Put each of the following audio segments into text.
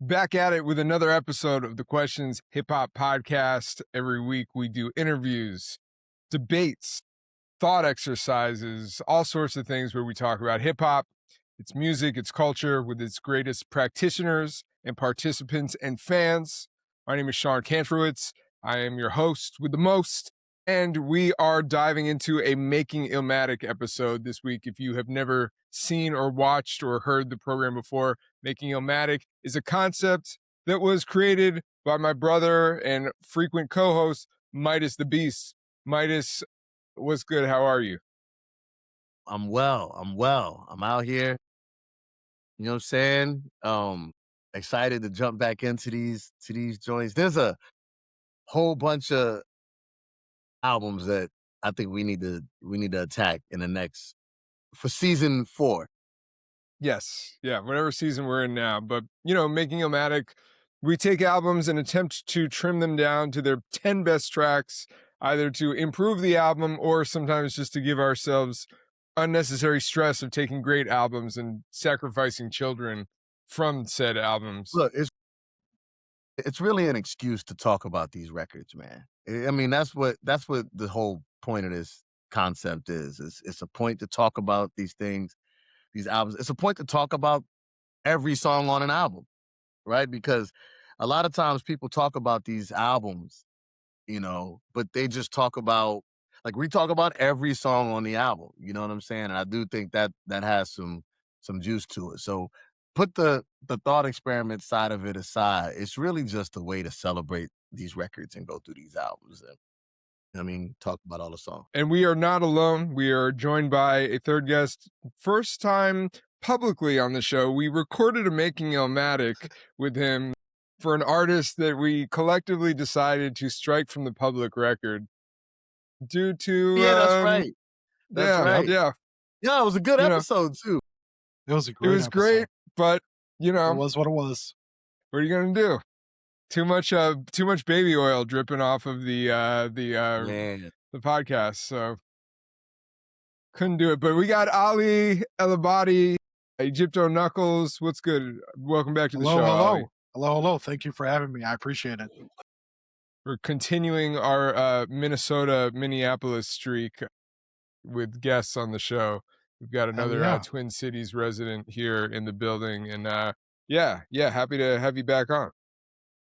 Back at it with another episode of the Questions Hip Hop Podcast. Every week we do interviews, debates, thought exercises, all sorts of things where we talk about hip hop, its music, its culture, with its greatest practitioners and participants and fans. My name is Sean Kantrowitz. I am your host with the most, and we are diving into a Making Illmatic episode this week. If you have never seen or watched or heard the program before, Making Illmatic is a concept that was created by my brother and frequent co-host, MidaZ the Beast. MidaZ, what's good? How are you? I'm well. I'm out here. You know what I'm saying? Excited to jump back into these joints. There's a whole bunch of albums that I think we need to attack in the next for season 4. Yes. Yeah, whatever season we're in now. But, Making Illmatic, we take albums and attempt to trim them down to their 10 best tracks, either to improve the album or sometimes just to give ourselves unnecessary stress of taking great albums and sacrificing children from said albums. Look, it's really an excuse to talk about these records, man. I mean, that's what the whole point of this concept is. It's a point to talk about these things, these albums. It's a point to talk about every song on an album, right? Because a lot of times people talk about these albums, but they just talk about, like, we talk about every song on the album, you know what I'm saying? And I do think that has some juice to it. So put the thought experiment side of it aside. It's really just a way to celebrate these records and go through these albums and talk about all the songs. And we are not alone. We are joined by a third guest. First time publicly on the show. We recorded a Making Illmatic with him for an artist that we collectively decided to strike from the public record due to... Yeah, that's right. That's right. Yeah. Yeah, it was a good episode, too. It was a great episode. Great, but, it was what it was. What are you going to do? Too much baby oil dripping off of the podcast, so couldn't do it. But we got Ali Elabbady, Egypto Knuckles. What's good? Welcome back to the show. Ali. Hello. Thank you for having me. I appreciate it. We're continuing our Minneapolis streak with guests on the show. We've got another Twin Cities resident here in the building, and happy to have you back on.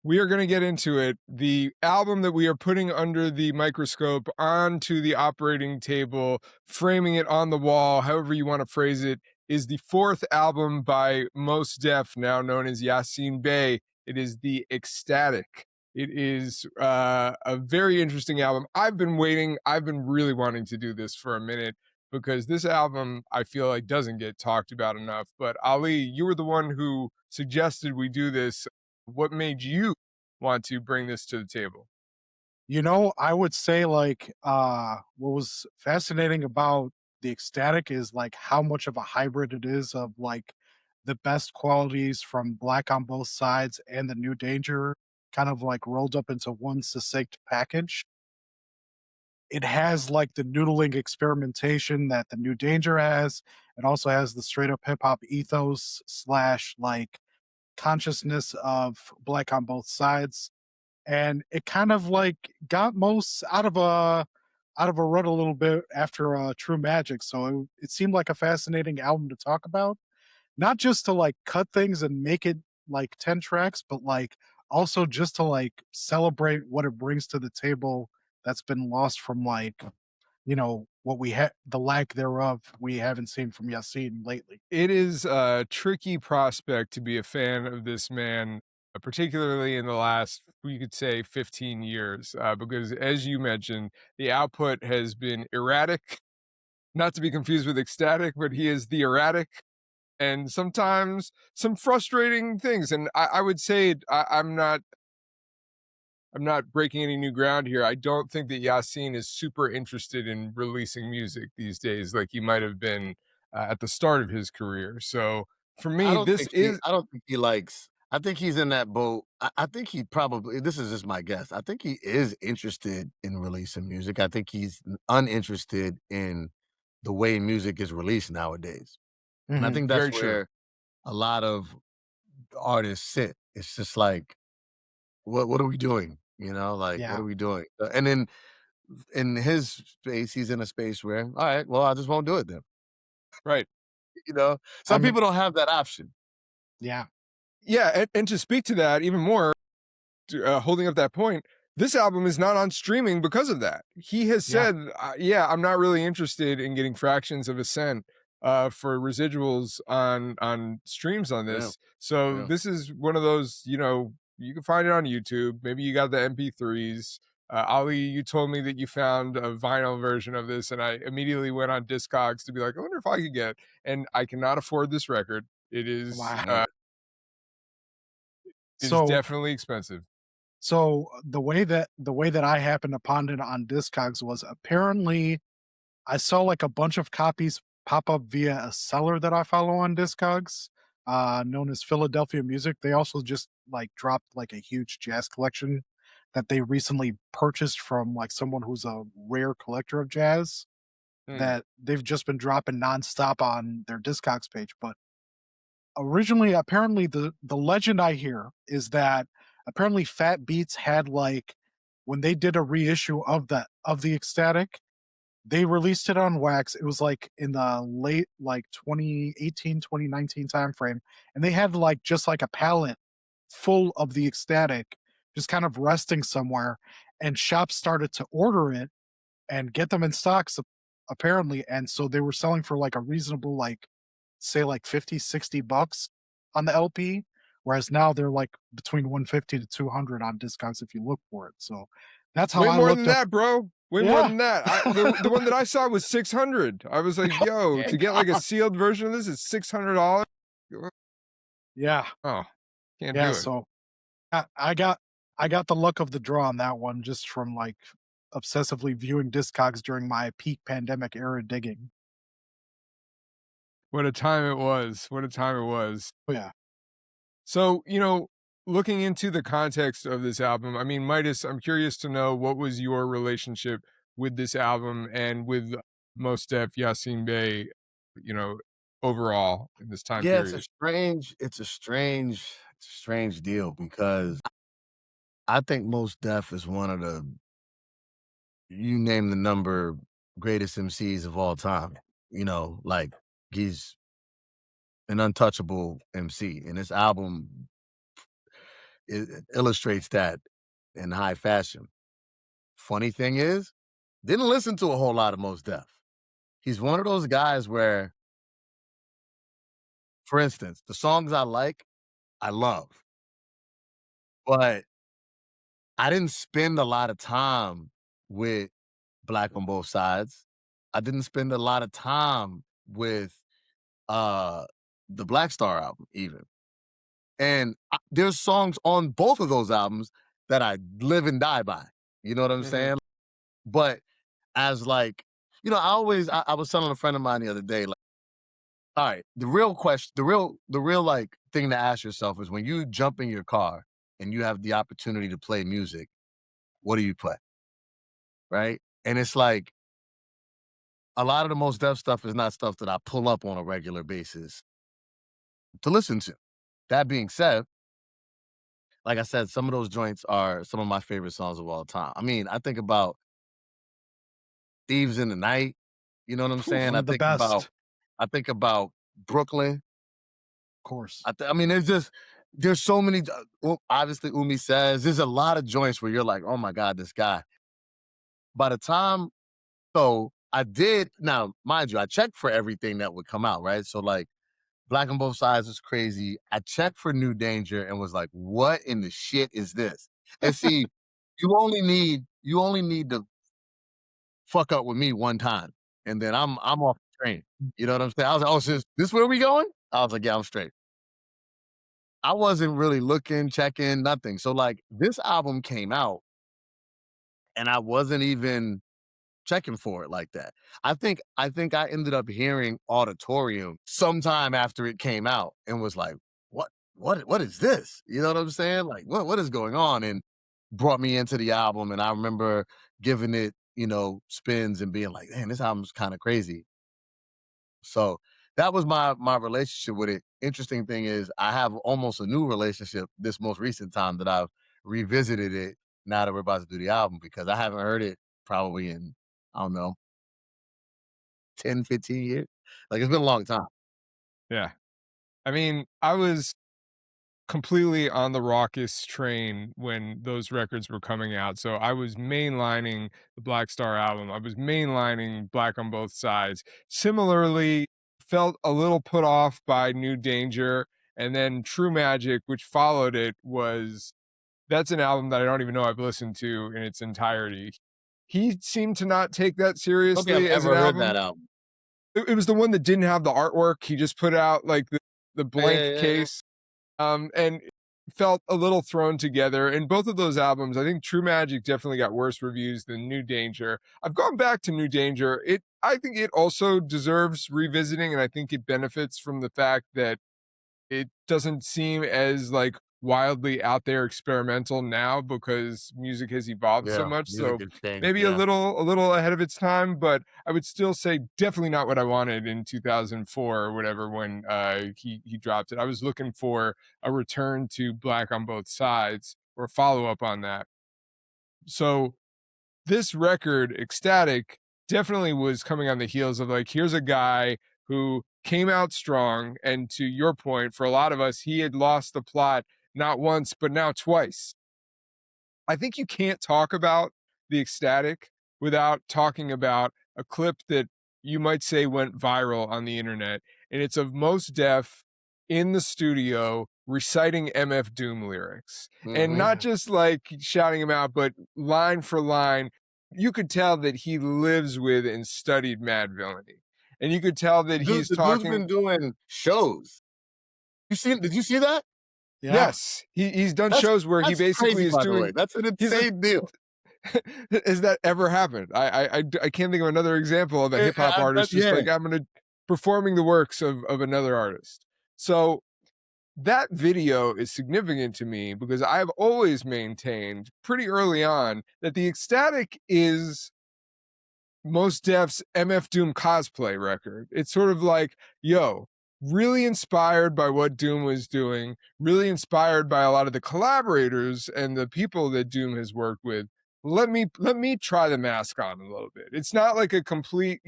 We are going to get into it. The album that we are putting under the microscope onto the operating table, framing it on the wall, however you want to phrase it, is the 4th album by Mos Def, now known as Yasiin Bey. It is the Ecstatic. It is a very interesting album. I've been really wanting to do this for a minute because this album, I feel like, doesn't get talked about enough. But Ali, you were the one who suggested we do this. What made you want to bring this to the table? I would say, what was fascinating about the Ecstatic is how much of a hybrid it is of the best qualities from Black on Both Sides and the New Danger kind of rolled up into one succinct package. It has the noodling experimentation that the New Danger has. It also has the straight up hip hop ethos / consciousness of Black on Both Sides, and it kind of got Mos out of a rut a little bit after True Magic. So it seemed like a fascinating album to talk about, not just to cut things and make it 10 tracks, but also just to celebrate what it brings to the table that's been lost from what we had, the lack thereof we haven't seen from Yasiin lately. It is a tricky prospect to be a fan of this man, particularly in the last, we could say, 15 years, because as you mentioned, the output has been erratic, not to be confused with Ecstatic, but he is the erratic, and sometimes some frustrating things. And I would say I'm not breaking any new ground here. I don't think that Yasiin is super interested in releasing music these days like he might have been at the start of his career. So for me, I don't think he likes. I think he's in that boat. I think he probably, this is just my guess, I think he is interested in releasing music. I think he's uninterested in the way music is released nowadays. And I think that's where a lot of artists sit. It's just like, what are we doing? You know, like, what Yeah. are we doing? And then in his space, he's in a space where, all right, well, I just won't do it then. Right. You know, I some mean, people don't have that option. yeah. Yeah, and to speak to that even more, holding up that point, this album is not on streaming because of that. He has Yeah. said, "Yeah, I'm not really interested in getting fractions of a cent for residuals on streams on Yeah, this." So yeah. this is one of those, you can find it on YouTube. Maybe you got the MP3s. Ali, you told me that you found a vinyl version of this, and I immediately went on Discogs to be like, I wonder if I could get. And I cannot afford this record. It is Wow. Yeah. it is So definitely expensive. so the way that I happened upon it on Discogs was apparently I saw like a bunch of copies pop up via a seller that I follow on Discogs, known as Philadelphia Music. They also just like dropped like a huge jazz collection that they recently purchased from like someone who's a rare collector of jazz Hmm. that they've just been dropping nonstop on their Discogs page. But originally, apparently, the legend I hear is that apparently Fat Beats had like when they did a reissue of the Ecstatic, they released it on wax. It was like in the late like 2018, 2019 timeframe. And they had like just like a pallet full of the Ecstatic just kind of resting somewhere. And shops started to order it and get them in stocks apparently. And so they were selling for like a reasonable, like say like 50, 60 bucks on the LP. Whereas now they're like between 150 to 200 on Discogs if you look for it. So that's how Way I more than looked up. that, bro. Way more Yeah. than that. The one that I saw was 600. I was like, yo, Yeah, to get like a sealed version of this is $600. Yeah. Oh, can't Yeah. do it. So I got the luck of the draw on that one just from like obsessively viewing Discogs during my peak pandemic era digging. What a time it was. What a time it was. Oh yeah. So, looking into the context of this album, I mean, MidaZ, I'm curious to know what was your relationship with this album and with Mos Def, Yasiin Bey, you know, overall in this time yeah. period. It's a strange deal because I think Mos Def is one of the, you name the number, greatest MCs of all time. You know, like he's an untouchable MC, and this album it illustrates that in high fashion. Funny thing is, didn't listen to a whole lot of Mos Def. He's one of those guys where, for instance, the songs I like, I love, but I didn't spend a lot of time with Black on Both Sides. I didn't spend a lot of time with uh the Black Star album even. And there's songs on both of those albums that I live and die by. You know what I'm Mhm. saying? But as like, I was telling a friend of mine the other day, like, all right, the real question, the real like thing to ask yourself is when you jump in your car and you have the opportunity to play music, what do you play? Right? And it's like a lot of the Most Def stuff is not stuff that I pull up on a regular basis to listen to. That being said, like I said, some of those joints are some of my favorite songs of all time. I mean, I think about Thieves in the Night, you know what I'm saying? One of the best, I think about Brooklyn. of course. I mean, there's so many. Obviously, Umi says there's a lot of joints where you're like, oh my god, this guy. By the time, so I did. Now, mind you, I checked for everything that would come out, right? So like, Black on Both Sides was crazy. I checked for New Danger and was like, what in the shit is this? And see, you only need to fuck up with me one time, and then I'm off the train. You know what I'm saying? I was like, oh, so this where we going? I was like, yeah, I'm straight. I wasn't really looking, checking, nothing. So like this album came out and I wasn't even checking for it like that. I think I ended up hearing Auditorium sometime after it came out and was like, what is this? You know what I'm saying? Like what is going on? And brought me into the album and I remember giving it, spins and being like, man, this album's kind of crazy. So that was my relationship with it. Interesting thing is I have almost a new relationship this most recent time that I've revisited it now that we're about to do the album, because I haven't heard it probably in, I don't know, 10, 15 years. Like, it's been a long time. Yeah. I mean, I was completely on the Raucous train when those records were coming out. So I was mainlining the Black Star album. I was mainlining Black on Both Sides. Similarly, felt a little put off by New Danger, and then True Magic, which followed it, that's an album that I don't even know I've listened to in its entirety. He seemed to not take that I don't think seriously I've as an ever heard album. that album. It was the one that didn't have the artwork. He just put out like the blank Yeah. case. And felt a little thrown together. And both of those albums, I think True Magic definitely got worse reviews than New Danger. I've gone back to New Danger. I think it also deserves revisiting, and I think it benefits from the fact that it doesn't seem as like wildly out there experimental now because music has evolved so Yeah, much. music So has changed, maybe yeah. a little ahead of its time, but I would still say definitely not what I wanted in 2004 or whatever when he dropped it. I was looking for a return to Black on Both Sides or follow up on that. So this record, Ecstatic, definitely was coming on the heels of like, here's a guy who came out strong. And to your point, for a lot of us, he had lost the plot not once, but now twice. I think you can't talk about the Ecstatic without talking about a clip that you might say went viral on the internet. And it's of Mos Def in the studio reciting MF Doom lyrics. And not just like shouting them out, but line for line. You could tell that he lives with and studied Mad Villainy. And you could tell that he's The dude's talking. been doing shows. Did you see that? Yeah. Yes, he's done shows where he basically crazy, is by the doing. way. That's an insane deal. Has that ever happened? I can't think of another example of a hip hop artist just like I'm gonna performing the works of another artist. So that video is significant to me because I've always maintained pretty early on that the Ecstatic is Mos Def's MF Doom cosplay record. It's sort of like, yo, really inspired by what Doom was doing, really inspired by a lot of the collaborators and the people that Doom has worked with. Let me try the mask on a little bit. It's not like a complete,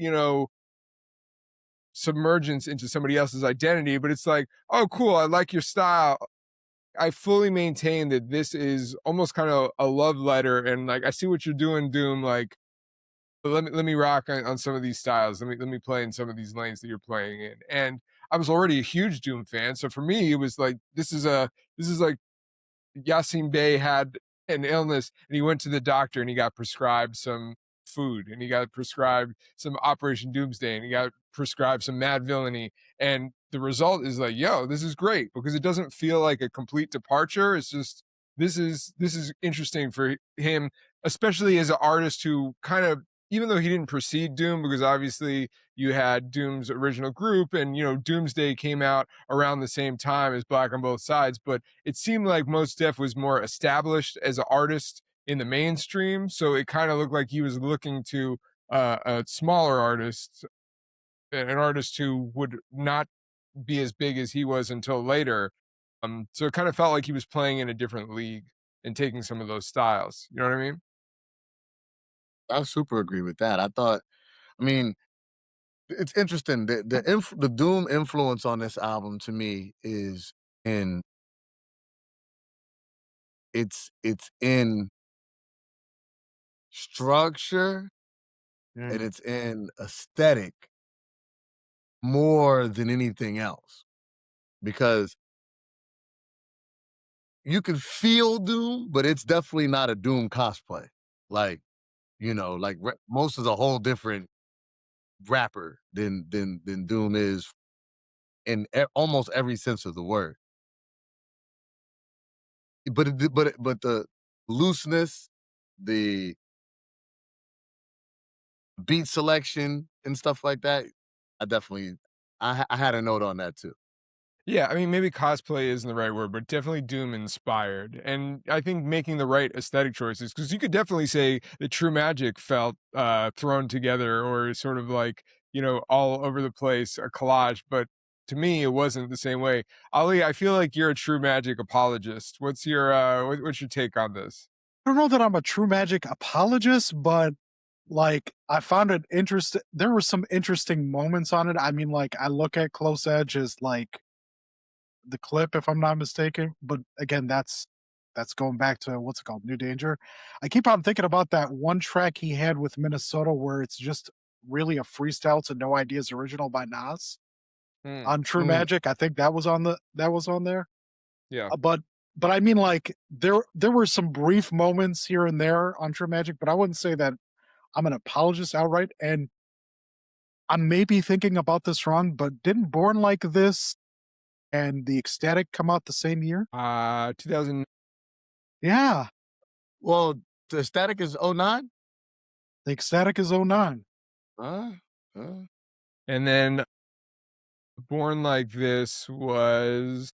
submergence into somebody else's identity, but it's like, oh, cool, I like your style. I fully maintain that this is almost kind of a love letter, and like I see what you're doing, Doom. Like, let me rock on some of these styles. Let me play in some of these lanes that you're playing in. And I was already a huge Doom fan, so for me, it was like this is like Yasiin Bey had an illness and he went to the doctor and he got prescribed some food and he got prescribed some Operation Doomsday and he got prescribed some Mad Villainy. And the result is like, yo, this is great because it doesn't feel like a complete departure. It's just this is interesting for him, especially as an artist who kind of, even though he didn't precede Doom, because obviously you had Doom's original group and, Doomsday came out around the same time as Black on Both Sides, but it seemed like Mos Def was more established as an artist in the mainstream. So it kind of looked like he was looking to a smaller artist, an artist who would not be as big as he was until later. So it kind of felt like he was playing in a different league and taking some of those styles. You know what I mean? I super agree with that. I mean, it's interesting. The Doom influence on this album to me is it's in structure and it's in aesthetic more than anything else. Because you can feel Doom, but it's definitely not a Doom cosplay. Like, Most is a whole different rapper than Doom is in almost every sense of the word. But the looseness, the beat selection and stuff like that, I had a note on that too. Yeah, I mean, maybe cosplay isn't the right word, but definitely Doom inspired. And I think making the right aesthetic choices, because you could definitely say that True Magic felt thrown together or sort of like, all over the place, a collage, but to me it wasn't the same way. Ali, I feel like you're a true magic apologist. What's what's your take on this? I don't know that I'm a true magic apologist, but like I found it interesting. There were some interesting moments on it. I mean, like I look at Close Edge as like the clip, if I'm not mistaken. But again, that's going back to what's it called, New Danger. I keep on thinking about that one track he had with Minnesota, where it's just really a freestyle to No Ideas original by Nas Mm, on True Magic. I think that was on there. yeah. But I mean, like there were some brief moments here and there on True Magic, but I wouldn't say that I'm an apologist outright. And I may be thinking about this wrong, but didn't Born Like This and the Ecstatic come out the same year? 2000. Yeah, Well, the Static is 09? the Ecstatic is '09. Uh, And then Born Like This was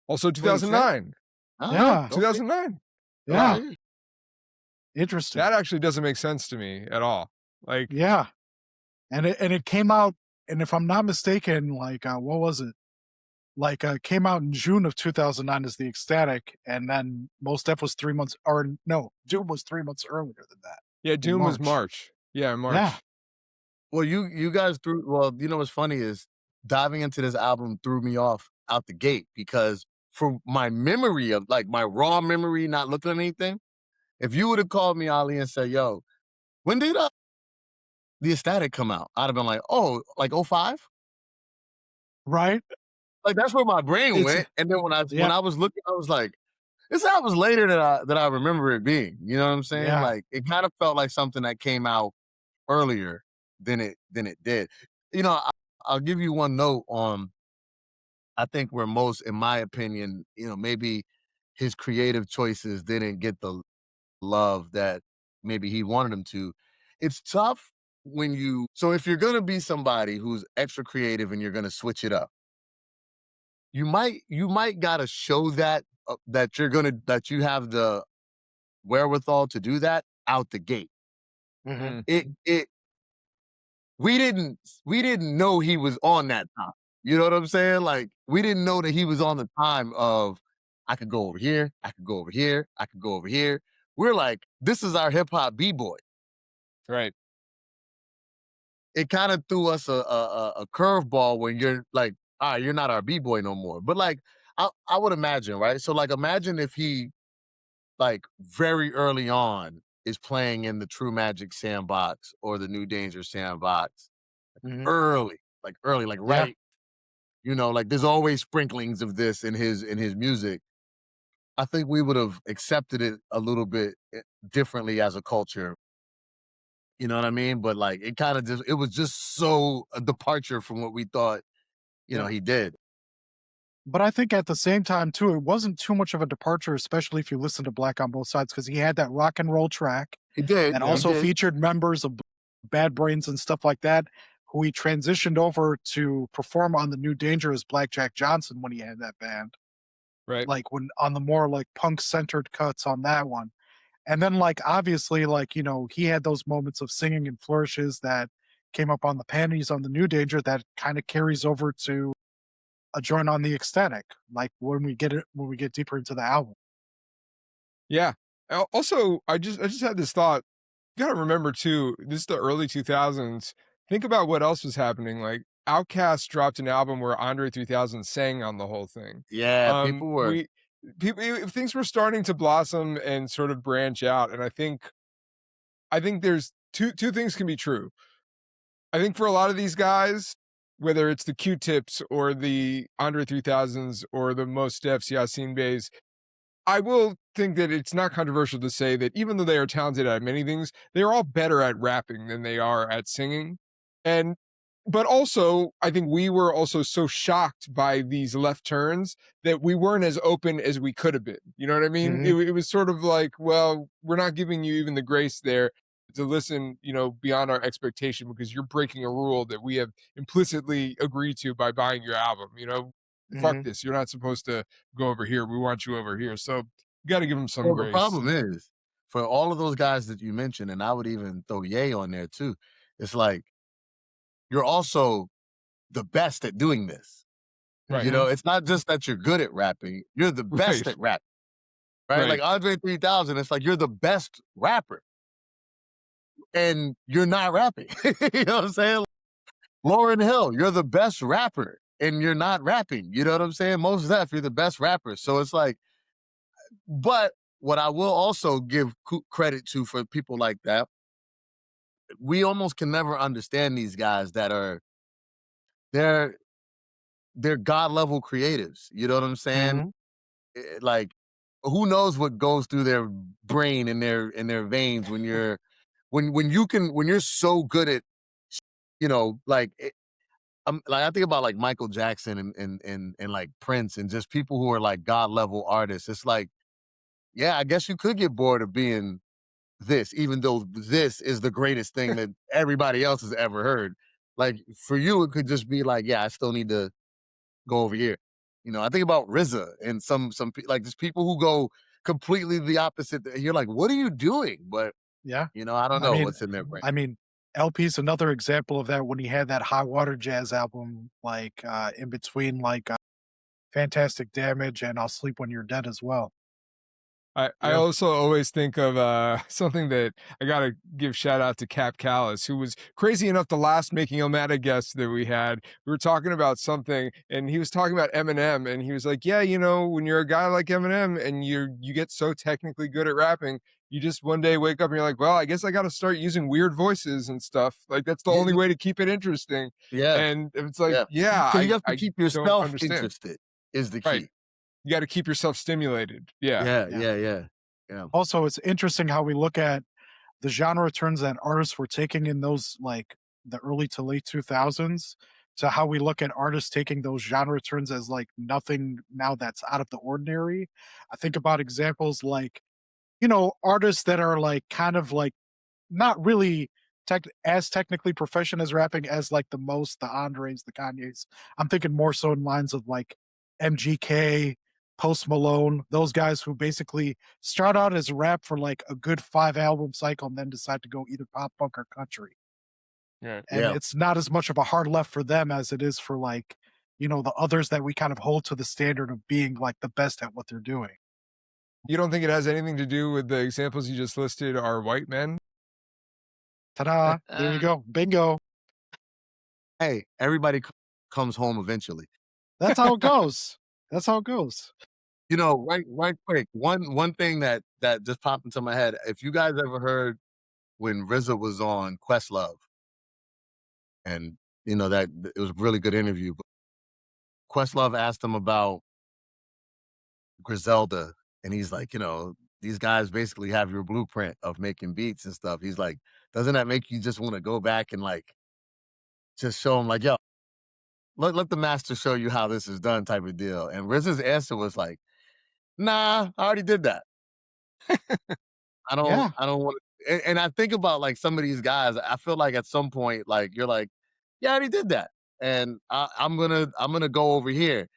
also 2010? 2009. Yeah. 2009. Yeah, Okay. interesting. That actually doesn't make sense to me at all. Like, Yeah, and it came out, and if I'm not mistaken, like what was it? Like came out in June of 2009 as the Ecstatic, and then Mos Def was 3 months, or no, Doom was 3 months earlier than that. yeah, In Doom was March. March. Yeah, March. Yeah. Well, you guys threw. Well, you know what's funny is diving into this album threw me off out the gate because for my memory of like my raw memory, not looking at anything, if you would have called me Ali and said, "Yo, when did the Ecstatic come out?" I'd have been like, "Oh, like 05?" Right? Like that's where my brain It's went. And then when yeah, I was looking, I was like, "This album's later than I remember it being." You know what I'm saying? yeah. Like it kind of felt like something that came out earlier than it did. You know, I'll give you one note on I think where most, in my opinion, maybe his creative choices didn't get the love that maybe he wanted them to. It's tough so if you're gonna be somebody who's extra creative and you're gonna switch it up, you might gotta show that that you have the wherewithal to do that out the gate. Mhm. Mm, It we didn't know he was on that time. You know what I'm saying? Like we didn't know that he was on the time of I could go over here, I could go over here, I could go over here. We're like, this is our hip hop b-boy. right. It kind of threw us a curveball when you're like, all right, you're not our b-boy no more. But like I would imagine, right? So like imagine if he like very early on is playing in the True Magic sandbox or the New Danger sandbox Mhm. early, like Yeah. right. Like there's always sprinklings of this in his music. I think we would have accepted it a little bit differently as a culture. You know what I mean? But like it was just so a departure from what we thought, Yeah. he did. But I think at the same time too, it wasn't too much of a departure, especially if you listen to Black on Both Sides, because he had that rock and roll track He did. that Yeah. He also did. featured members of Bad Brains and stuff like that, who he transitioned over to perform on the New Danger as Blackjack Johnson when he had that band. Right. Like when on the more like punk centered cuts on that one. And then like obviously like, he had those moments of singing and flourishes that came up on the panties on the New Danger that kind of carries over to a joint on the Ecstatic, like when we get deeper into the album. Yeah. Also, I just had this thought. You gotta remember too, this is the early 2000s. Think about what else was happening. Like Outkast dropped an album where Andre 3000 sang on the whole thing. Yeah, people were. We people things were starting to blossom and sort of branch out, and I think there's two things can be true. I think for a lot of these guys, whether it's the Q-Tips or the Andre 3000s or the Mos Defs, Yasiin Beys, I will think that it's not controversial to say that even though they are talented at many things, they're all better at rapping than they are at singing. And but also, I think we were also so shocked by these left turns that we weren't as open as we could have been. You know what I mean? Mhm. It was sort of like, well, we're not giving you even the grace there to listen, beyond our expectation because you're breaking a rule that we have implicitly agreed to by buying your album. Fuck Mhm. this. You're not supposed to go over here. We want you over here. So you got to give them some Well, the grace. problem is for all of those guys that you mentioned, and I would even throw Ye on there too. It's like you're also the best at doing this. Right. You know, it's not just that you're good at rapping, you're the best at rapping. Right? Like Andre 3000, it's like you're the best rapper. And you're not rapping. You know what I'm saying? Lauryn Hill, you're the best rapper and you're not rapping. You know what I'm saying? Mos Def, you're the best rapper. So it's like, but what I will also give credit to for people like that, we almost can never understand these guys that are, they're God level creatives. You know what I'm saying? Like, who knows what goes through their brain and their veins when you're, when you're so good at, you know, like, like I think about like Michael Jackson and like Prince and just people who are like God level artists. It's like, yeah, I guess you could get bored of being this, even though this is the greatest thing that everybody else has ever heard. Like for you, it could just be like, yeah, I still need to go over here. You know, I think about RZA and some like just people who go completely the opposite. You're like, what are you doing? But yeah, you know, I don't know what's in their brain. I mean, LP's another example of that when he had that High Water Jazz album, like in between like Fantastic Damage and I'll Sleep When You're Dead as well. I also always think of something that I gotta give shout out to Cap Callis, who was crazy enough the last Making Illmatic guest that we had. We were talking about something, and he was talking about Eminem, and he was like, "Yeah, you know, when you're a guy like Eminem and you get so technically good at rapping, you just one day wake up and you're like, well, I guess I got to start using weird voices and stuff. Like that's the only way to keep it interesting." Yeah, and it's like, you have to keep yourself interested. Is the key. Right. You got to keep yourself stimulated. Yeah. Also, it's interesting how we look at the genre turns that artists were taking in those like the early to late 2000s to how we look at artists taking those genre turns as like nothing now that's out of the ordinary. I think about examples like, you know, artists that are like kind of like not really as technically proficient as rapping as like the Andres, the Kanyes. I'm thinking more so in lines of like MGK, Post Malone, those guys who basically start out as rap for like a good 5 album cycle and then decide to go either pop punk or country. Yeah. And it's not as much of a hard left for them as it is for like, you know, the others that we kind of hold to the standard of being like the best at what they're doing. You don't think it has anything to do with the examples you just listed are white men? Ta-da! There you go. Bingo. Hey, everybody comes home eventually. That's how it goes. That's how it goes. You know, right quick. One thing that just popped into my head. If you guys ever heard when RZA was on Questlove, and you know that it was a really good interview. But Questlove asked him about Griselda, and he's like, you know, these guys basically have your blueprint of making beats and stuff. He's like, doesn't that make you just want to go back and like just show them like, yo, let the master show you how this is done type of deal? And RZA's answer was like, nah, I already did that. I don't want to. And I think about like some of these guys, I feel like at some point, like you're like, yeah, I already did that. And I'm gonna go over here.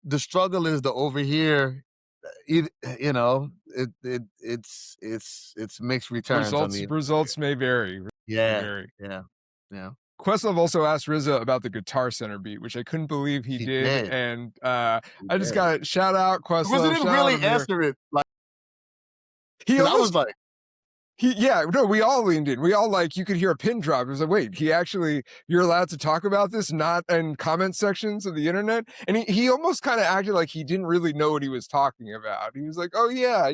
The struggle is the over here, you know, it's mixed returns. Results may vary. Yeah. Questlove also asked RZA about the Guitar Center beat, which I couldn't believe he did. And I just got to shout out Questlove. RZA didn't really answer it. Like he almost, I was like, we all leaned in. We all like, you could hear a pin drop. It was like, wait, you're allowed to talk about this, not in comment sections of the internet. And he almost kind of acted like he didn't really know what he was talking about. He was like, oh yeah,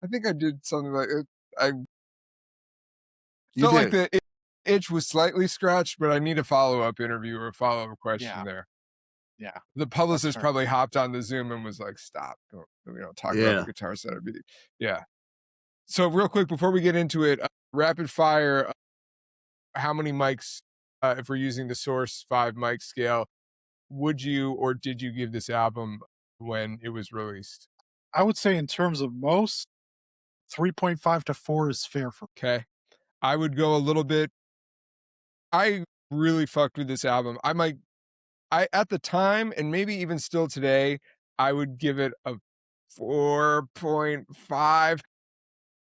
I think I did something like it. I felt like the itch was slightly scratched, but I need a follow-up interview or a follow-up question there. Yeah. The publicist probably hopped on the Zoom and was like, stop. Don't talk about the Guitar Center beat. Yeah. So real quick, before we get into it, rapid fire, how many mics, if we're using the Source 5 mic scale, would you or did you give this album when it was released? I would say in terms of most, 3.5 to 4 is fair for me. Okay. I would go a little bit. I really fucked with this album. At the time, and maybe even still today, I would give it a 4.5.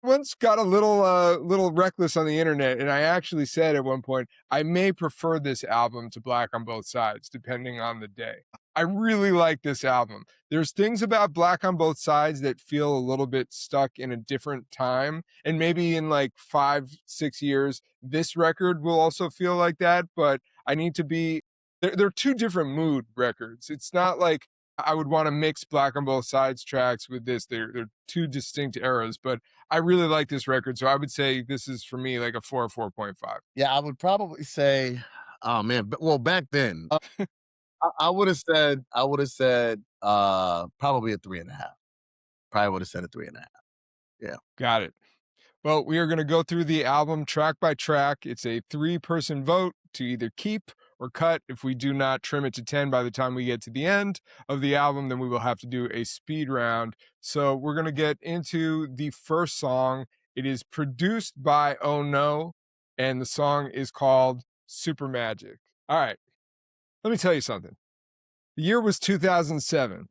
once got a little reckless on the internet, and I actually said at one point, I may prefer this album to Black on Both Sides, depending on the day. I really like this album. There's things about Black on Both Sides that feel a little bit stuck in a different time, and maybe in like 5-6 years, this record will also feel like that, but I need to be, they're two different mood records. It's not like I would want to mix Black on Both Sides tracks with this. They're two distinct eras, but I really like this record, so I would say this is for me like a 4 or 4.5. Yeah, I would probably say, oh man, well back then, I would have said probably a 3.5. Probably would have said a 3.5. Yeah. Got it. Well, we are going to go through the album track by track. It's a 3-person vote to either keep or cut. If we do not trim it to 10 by the time we get to the end of the album, then we will have to do a speed round. So we're going to get into the first song. It is produced by Oh No, and the song is called Supermagic. All right, let me tell you something. The year was 2007.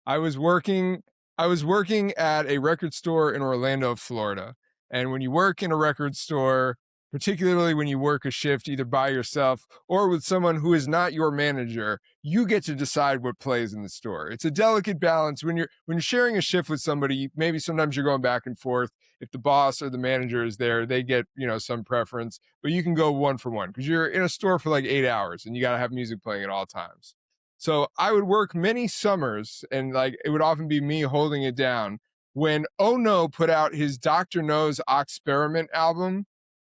I was working at a record store in Orlando, Florida. And when you work in a record store, particularly when you work a shift either by yourself or with someone who is not your manager, you get to decide what plays in the store. It's a delicate balance. When you're sharing a shift with somebody, maybe sometimes you're going back and forth. If the boss or the manager is there, they get, some preference, but you can go one for one because you're in a store for like 8 hours and you got to have music playing at all times. So I would work many summers, and like it would often be me holding it down. When Oh No put out his Dr. No's Experiment album,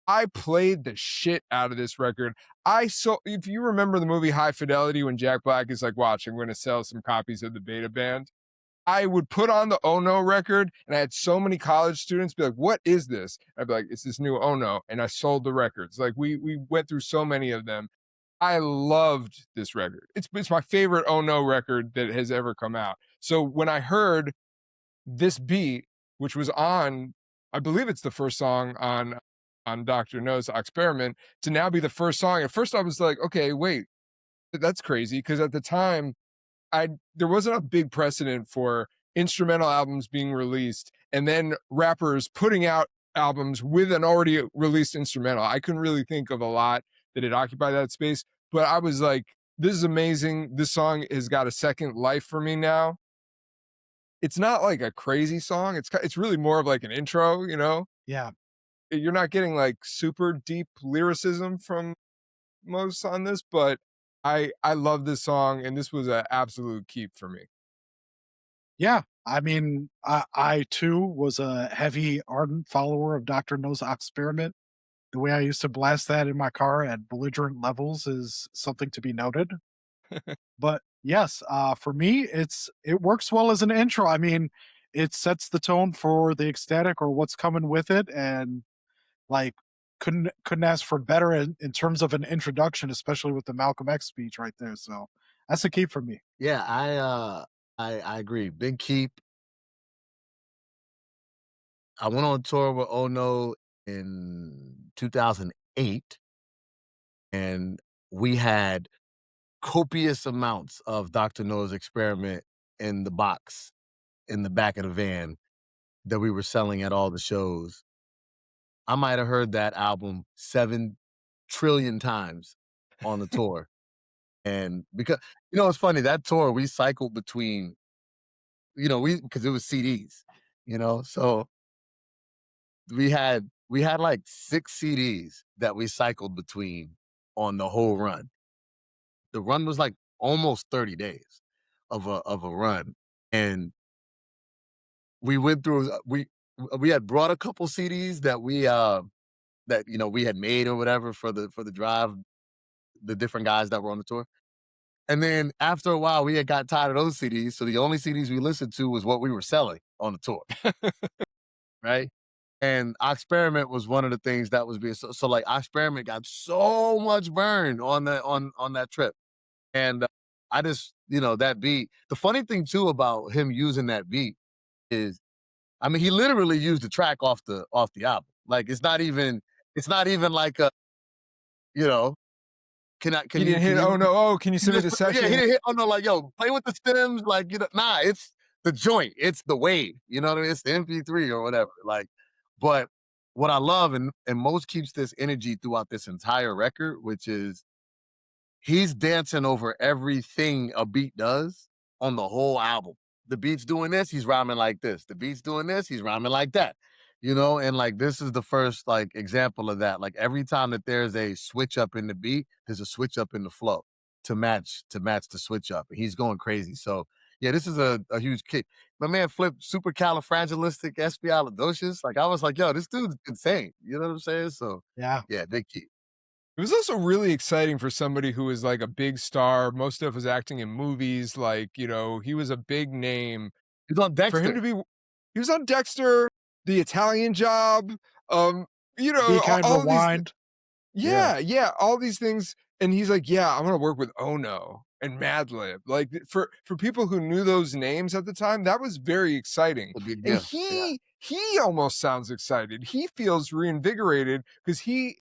I played the shit out of this record. If you remember the movie High Fidelity, when Jack Black is like, watch, I'm going to sell some copies of the Beta Band. I would put on the Oh No record, and I had so many college students be like, what is this? I'd be like, it's this new Oh No. And I sold the records. Like we went through so many of them. I loved this record. It's my favorite Oh No record that has ever come out. So when I heard this beat, which was on, I believe it's the first song on Dr. No's Experiment, to now be the first song. At first I was like, okay, wait, that's crazy. Because at the time, there wasn't a big precedent for instrumental albums being released and then rappers putting out albums with an already released instrumental. I couldn't really think of a lot that had occupied that space, but I was like, this is amazing. This song has got a second life for me now. It's not like a crazy song. It's really more of like an intro, Yeah. You're not getting like super deep lyricism from Mos on this, but I love this song, and this was an absolute keep for me. Yeah. I mean, I too was a heavy, ardent follower of Dr. No's Experiment. The way I used to blast that in my car at belligerent levels is something to be noted. But yes, for me, it works well as an intro. I mean, it sets the tone for the Ecstatic or what's coming with it, and like couldn't ask for better in terms of an introduction, especially with the Malcolm X speech right there. So that's a key for me. Yeah, I agree. Big keep. I went on tour with Oh No in 2008, and we had copious amounts of Dr. No's Experiment in the box in the back of the van that we were selling at all the shows. I might have heard that album 7 trillion times on the tour. And because, it's funny, that tour we cycled between, because it was CDs, so we had like 6 CDs that we cycled between on the whole run. The run was like almost 30 days of a run. And we went through, we had brought a couple CDs that we had made or whatever for the drive, the different guys that were on the tour. And then after a while, we had got tired of those CDs. So the only CDs we listened to was what we were selling on the tour. Right. And Experiment was one of the things that was being so like Experiment got so much burn on that trip. And I just, that beat. The funny thing too about him using that beat is, I mean, he literally used the track off the album. Like it's not even like a, Can he didn't hit Oh No, oh, can you send me the session? Yeah, he didn't hit Oh No, like, yo, play with the stems, like, nah, it's the joint, it's the wave, you know what I mean? It's the MP3 or whatever. Like, But what I love, and Mos keeps this energy throughout this entire record, which is he's dancing over everything a beat does on the whole album. The beat's doing this, he's rhyming like this. The beat's doing this, he's rhyming like that. You know, and like this is the first like example of that. Like every time that there's a switch up in the beat, there's a switch up in the flow to match the switch up. He's going crazy. So yeah, this is a huge kick. My man flipped supercalifragilisticexpialidocious. Like I was like, yo, this dude's insane. You know what I'm saying? So Yeah. yeah, big key. It was also really exciting for somebody who was like a big star. Most stuff was acting in movies. Like, you know, he was a big name. He's on For him Dexter. to be, he was on Dexter, The Italian Job, you know, Be Kind all of these. Rewind. Yeah, all these things. And he's like, yeah, I'm gonna work with Oh No and Madlib. Like for people who knew those names at the time, that was very exciting. A big And deal. Yeah. he almost sounds excited. He feels reinvigorated because he,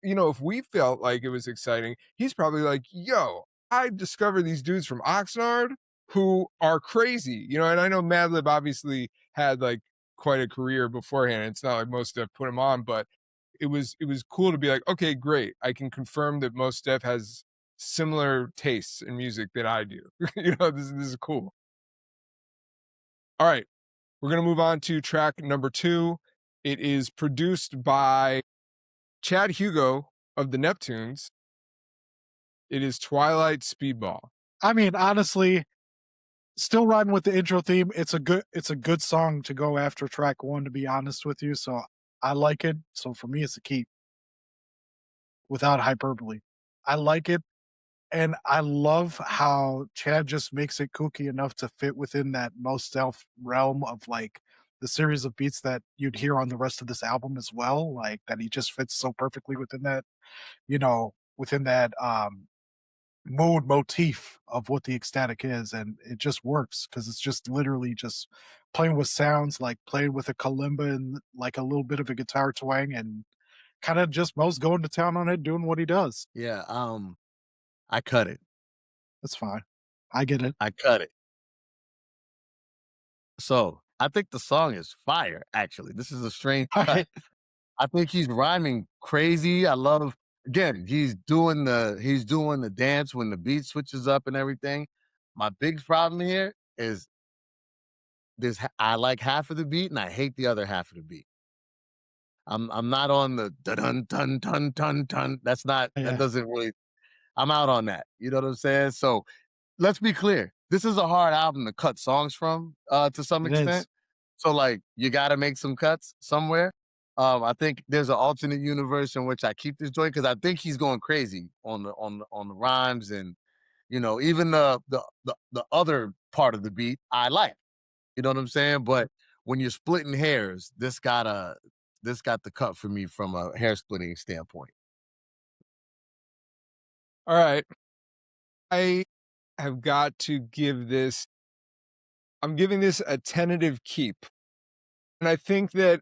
you know, if we felt like it was exciting, he's probably like, yo, I discovered these dudes from Oxnard who are crazy, you know. And I know Madlib obviously had like quite a career beforehand. It's not like Mos Def put him on, but it was cool to be like, okay, great. I can confirm that Mos Def has similar tastes in music that I do. You know, this is cool. All right, we're gonna move on to track number 2. It is produced by Chad Hugo of the Neptunes. It is Twilight Speedball. I mean, honestly, still riding with the intro theme. It's a good song to go after track 1, to be honest with you. So I like it. So for me, it's a keep without hyperbole. I like it. And I love how Chad just makes it kooky enough to fit within that Mos Def realm of like the series of beats that you'd hear on the rest of this album as well. Like that he just fits so perfectly within that, you know, within that mood motif of what the ecstatic is. And it just works because it's just literally just playing with sounds, like playing with a kalimba and like a little bit of a guitar twang, and kind of just Mos going to town on it, doing what he does. Yeah. I cut it. That's fine. I get it. I cut it. So I think the song is fire, actually. This is a strange cut. Right. I think he's rhyming crazy. I love again, he's doing the dance when the beat switches up and everything. My big problem here is I like half of the beat and I hate the other half of the beat. I'm not on the dun dun dun dun dun. That Yeah, doesn't really I'm out on that. You know what I'm saying? So let's be clear. This is a hard album to cut songs from, to some it is. extent. So like you gotta make some cuts somewhere. I think there's an alternate universe in which I keep this joint because I think he's going crazy on the rhymes, and you know, even the other part of the beat I like. You know what I'm saying? But when you're splitting hairs, this got the cut for me from a hair splitting standpoint. All right. I have got to give this, I'm giving this a tentative keep. And I think that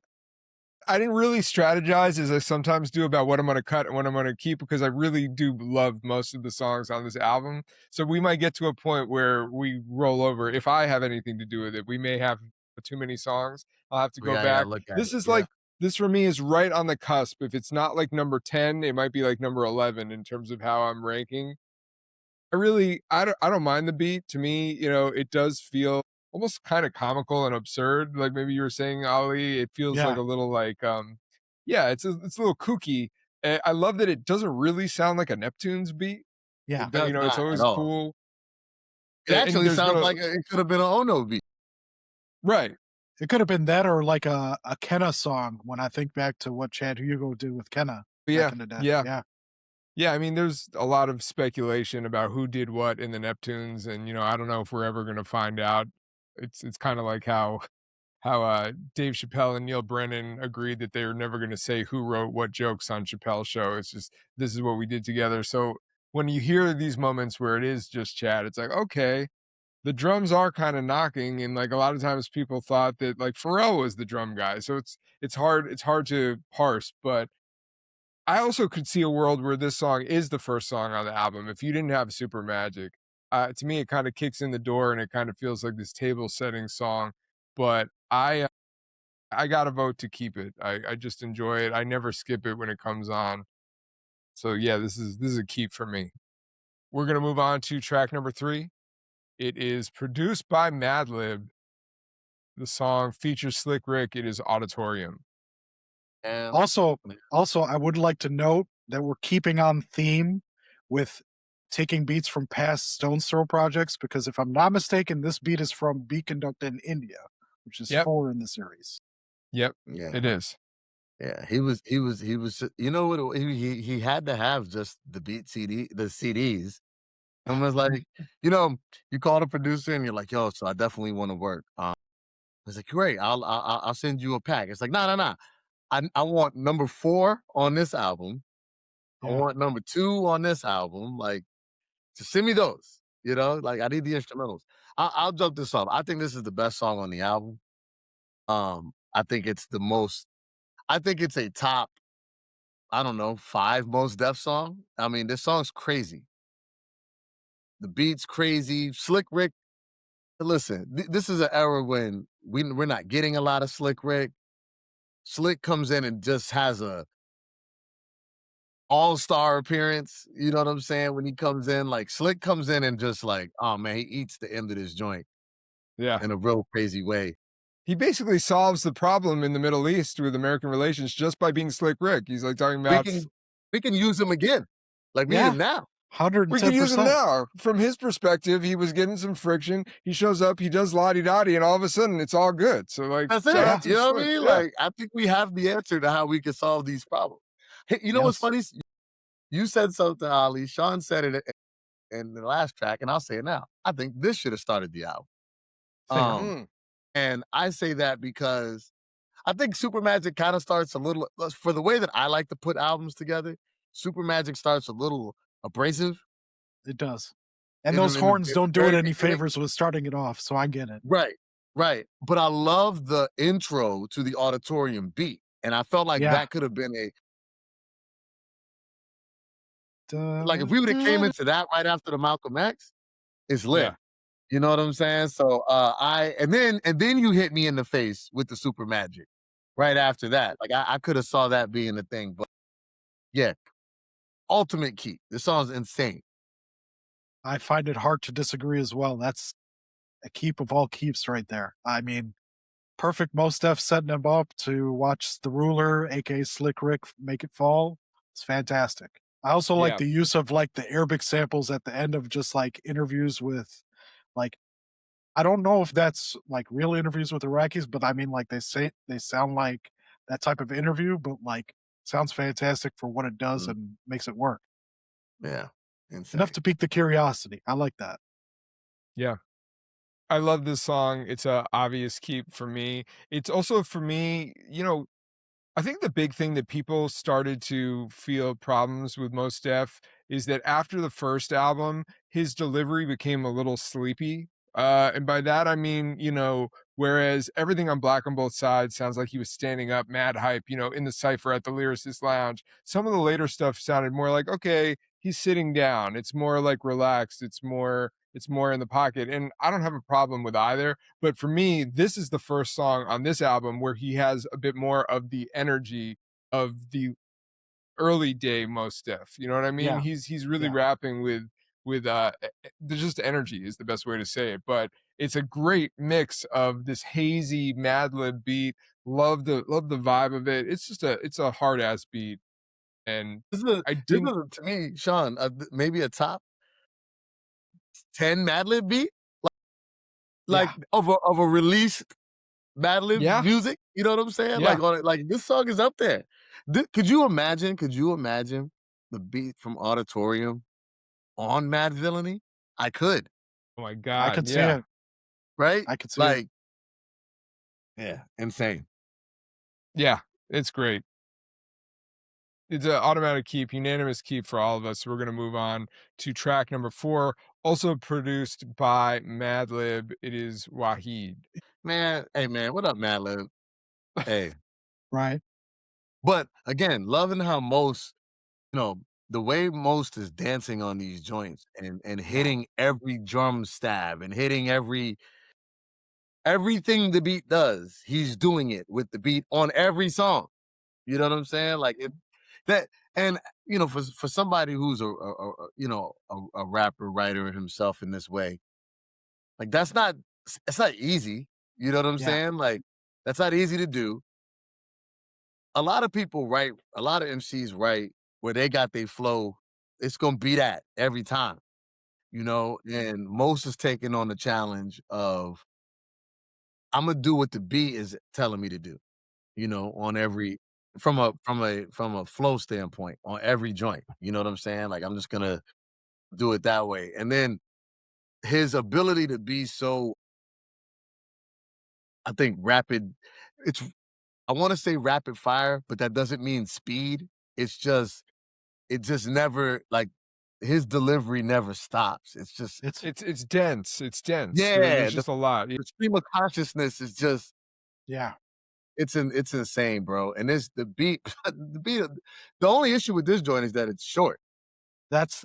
I didn't really strategize as I sometimes do about what I'm going to cut and what I'm going to keep because I really do love most of the songs on this album. So we might get to a point where we roll over. If I have anything to do with it, we may have too many songs. I'll have to We go gotta back. look at This it. is Yeah. like, this for me is right on the cusp. If it's not like number 10, it might be like number 11 in terms of how I'm ranking. I don't mind the beat. To me, you know, it does feel almost kind of comical and absurd. Like maybe you were saying, Ali, it feels like Yeah, a little like yeah, it's a little kooky. I love that it doesn't really sound like a Neptunes beat. yeah, It does You know, it's not at always all. cool. It And actually there's sounds gonna like it could have been an Ono beat. right. it could have been that or like a Kenna song. When I think back to what Chad Hugo did with Kenna back Yeah. in the day, Yeah. yeah, Yeah, I mean, there's a lot of speculation about who did what in the Neptunes, and you know, I don't know if we're ever going to find out. It's kind of like how Dave Chappelle and Neil Brennan agreed that they were never going to say who wrote what jokes on Chappelle's show. It's just this is what we did together. So when you hear these moments where it is just Chad, it's like okay, the drums are kind of knocking, and like a lot of times people thought that like Pharrell was the drum guy. So it's hard to parse, but I also could see a world where this song is the first song on the album. If you didn't have Supermagic, to me, it kind of kicks in the door and it kind of feels like this table setting song. But I gotta vote to keep it. I just enjoy it. I never skip it when it comes on. So yeah, this is a keep for me. We're gonna move on to track number 3. It is produced by Madlib. The song features Slick Rick. It is Auditorium. And Also, I would like to note that we're keeping on theme with taking beats from past Stone's Throw projects because if I'm not mistaken, this beat is from Beat Conductor in India, which is Yep. 4 in the series. Yep. yeah, It is. yeah, he was, you know what? He had to have just the the CDs. And was like, you call the producer and you're like, yo, so I definitely want to work. It's like, great, I'll send you a pack. It's like, no. I want number 4 on this album. I Yeah. want number 2 on this album. Like, just send me those. Like I need the instrumentals. I'll jump this off. I think this is the best song on the album. I think it's the most. I think it's a top. I don't know, 5 Mos Def song. I mean, this song's crazy. The beat's crazy. Slick Rick. Listen, this is an era when we're not getting a lot of Slick Rick. Slick comes in and just has a all-star appearance. You know what I'm saying? When he comes in, like Slick comes in and just like, oh man, he eats the end of this joint Yeah. in a real crazy way. He basically solves the problem in the Middle East with American relations just by being Slick Rick. He's like talking about We can use him again. Like we need him now. 110%. We can use him now. From his perspective, he was getting some friction. He shows up, he does la-di-da-di, and all of a sudden it's all good. So like that's shout out it. to You know what I Slick. mean? Yeah. Like I think we have the answer to how we can solve these problems. Hey, you know what's funny? You said something, Ali. Sean said it in the last track, and I'll say it now. I think this should have started the album. And I say that because I think Supermagic kind of starts a little, for the way that I like to put albums together, Supermagic starts a little abrasive. It does. And those horns don't do it any favors with starting it off, so I get it. Right. But I love the intro to the Auditorium beat. And I felt like that could have been like if we would have came into that right after the Malcolm X, it's lit. Yeah. You know what I'm saying? So and then you hit me in the face with the Supermagic right after that. Like I could have saw that being the thing, but yeah, ultimate keep. This song's insane. I find it hard to disagree as well. That's a keep of all keeps right there. I mean, perfect Mos Def setting him up to watch the ruler, aka Slick Rick, make it fall. It's fantastic. I also like the use of like the Arabic samples at the end of just like interviews with like I don't know if that's like real interviews with Iraqis, but I mean like they sound like that type of interview, but like sounds fantastic for what it does and makes it work. Yeah. Insane. Enough to pique the curiosity. I like that. Yeah. I love this song. It's a obvious keep for me. It's also for me, I think the big thing that people started to feel problems with Mos Def is that after the first album, his delivery became a little sleepy. And by that, I mean, whereas everything on Black on Both Sides sounds like he was standing up, mad hype, in the cypher at the Lyricist Lounge. Some of the later stuff sounded more like, okay, he's sitting down. It's more like relaxed. It's more in the pocket. And I don't have a problem with either. But for me, this is the first song on this album where he has a bit more of the energy of the early day Mos Def. You know what I mean? Yeah. He's really rapping with there's just energy is the best way to say it. But it's a great mix of this hazy Madlib beat. Love the vibe of it. It's a hard ass beat. And this is to me, Sean, maybe a top 10 Madlib beat, like of a released Madlib music. You know what I'm saying? Yeah. Like this song is up there. Could you imagine the beat from Auditorium on Mad Villainy? I could. Oh my god, I could see it. Right? I could see it. Yeah, insane. Yeah, it's great. It's an automatic keep, unanimous keep for all of us. So we're going to move on to track number 4, also produced by Madlib. It is Wahid. Man, hey man, what up, Madlib? Hey. Right. But again, loving how the way Most is dancing on these joints and hitting every drum stab and hitting every everything the beat does, he's doing it with the beat on every song. You know what I'm saying? Like that, and you know, for somebody who's a rapper writer himself in this way, like it's not easy. You know what I'm saying? Like that's not easy to do. A lot of people write, a lot of MCs write where they got their flow. It's gonna be that every time, you know. And Mos is taking on the challenge of I'm gonna do what the beat is telling me to do, you know, on every from a flow standpoint on every joint. You know what I'm saying? Like I'm just gonna do it that way. And then his ability to be so, I think, rapid. It's I want to say rapid fire, but that doesn't mean speed. It's just it just never like his delivery never stops. It's just it's dense. It's dense. Yeah, There's just a lot. The stream of consciousness is just Yeah. it's insane, bro. And this the beat the only issue with this joint is that it's short. That's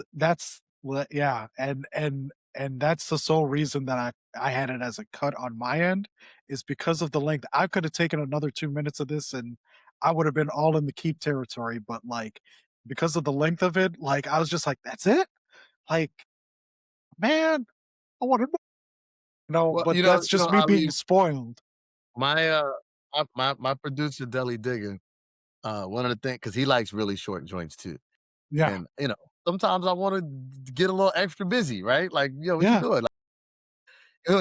yeah, and that's the sole reason that I had it as a cut on my end is because of the length. I could have taken another 2 minutes of this and I would have been all in the keep territory, but like because of the length of it, like I was just like, that's it? Like, man, I wanted more. No, Well, but that's just me being Ali, spoiled. my my producer Deli Digger, one of the things because he likes really short joints too. Yeah. And you know, sometimes I want to get a little extra busy, right? Like, yo, what you Yeah. doing? Like,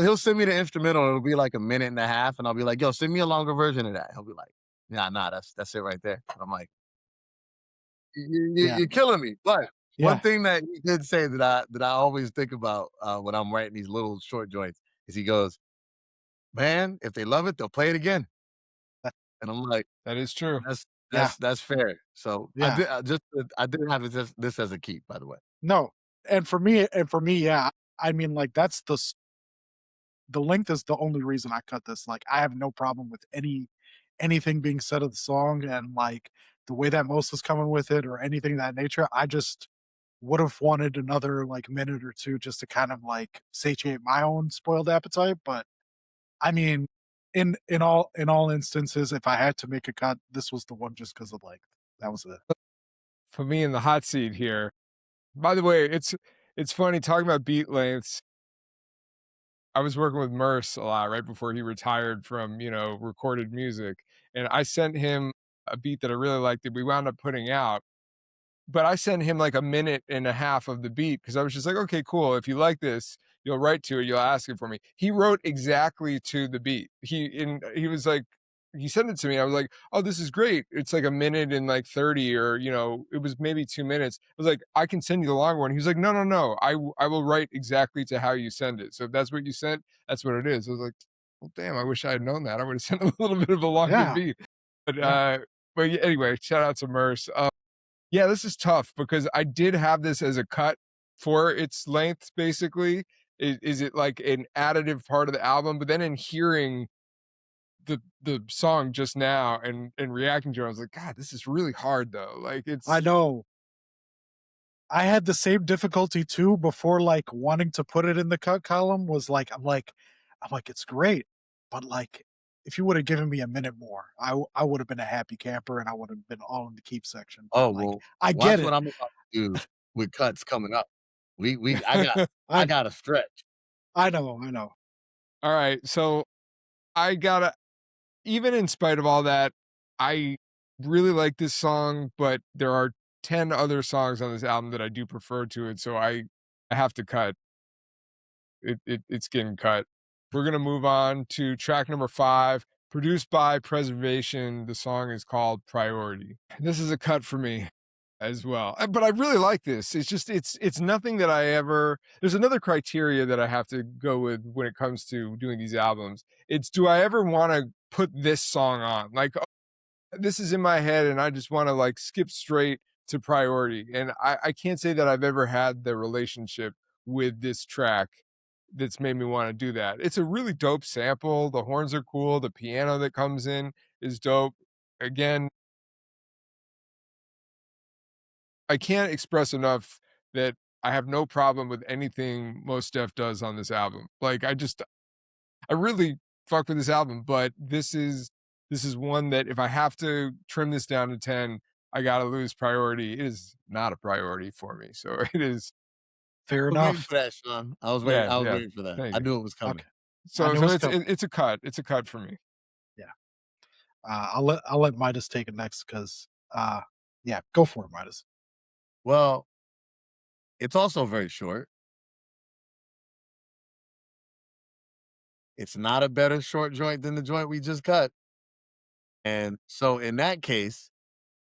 he'll send me the instrumental. It'll be like a minute and a half, and I'll be like, yo, send me a longer version of that. He'll be like, nah, that's it right there. And I'm like, Yeah. you're killing me. But Yeah. one thing that he did say that I always think about when I'm writing these little short joints is he goes, man, if they love it, they'll play it again. And I'm like, That is true. that's fair. So Yeah. I did have this as a keep, by the way. No. And for me, yeah, I mean, like that's the length is the only reason I cut this. Like, I have no problem with anything being said of the song and like the way that Mos is coming with it or anything of that nature. I just would have wanted another like minute or two just to kind of like satiate my own spoiled appetite. But I mean, in all instances, if I had to make a cut, this was the one just because of length. That was it. For me in the hot seat here. By the way, it's funny talking about beat lengths. I was working with Merce a lot right before he retired from, recorded music. And I sent him a beat that I really liked that we wound up putting out. But I sent him like a minute and a half of the beat because I was just like, okay, cool. If you like this, you'll write to it, you'll ask it for me. He wrote exactly to the beat. He was like, he sent it to me. I was like, oh, this is great. It's like a minute and like 30, or it was maybe 2 minutes. I was like, I can send you the longer one. He was like, no. I will write exactly to how you send it. So if that's what you sent, that's what it is. I was like, well, damn, I wish I had known that. I would have sent him a little bit of a longer beat. But anyway, shout out to Merce. Yeah, this is tough because I did have this as a cut for its length, basically. Is it like an additive part of the album? But then in hearing the song just now and reacting to it, I was like, God, this is really hard though. Like I know. I had the same difficulty too before like wanting to put it in the cut column was like I'm like it's great, but like if you would have given me a minute more, I would have been a happy camper and I would have been all in the keep section. But Oh, like well, I watch get what it. I'm about to do with cuts coming up. I got a stretch. I know. All right. So I gotta, even in spite of all that, I really like this song, but there are 10 other songs on this album that I do prefer to it. So I have to cut. It's getting cut. We're gonna move on to track number 5, produced by Preservation. The song is called Priority. This is a cut for me as well. But I really like this. It's just it's nothing that I ever. There's another criteria that I have to go with when it comes to doing these albums. It's, do I ever want to put this song on? Like, oh, this is in my head and I just want to like skip straight to Priority. And I can't say that I've ever had the relationship with this track that's made me want to do that. It's a really dope sample. The horns are cool. The piano that comes in is dope. Again, I can't express enough that I have no problem with anything Mos Def does on this album. Like, I really fuck with this album, but this is one that if I have to trim this down to 10, I gotta lose priority. It is not a priority for me, so it is. Fair I was waiting enough. for that, Sean. I was Yeah, waiting for that. thank I you. knew it was coming. Okay. So knew it was it's coming. it's a cut. It's a cut for me. Yeah. I'll let MidaZ take it next because yeah, go for it, MidaZ. Well, it's also very short. It's not a better short joint than the joint we just cut. And so in that case,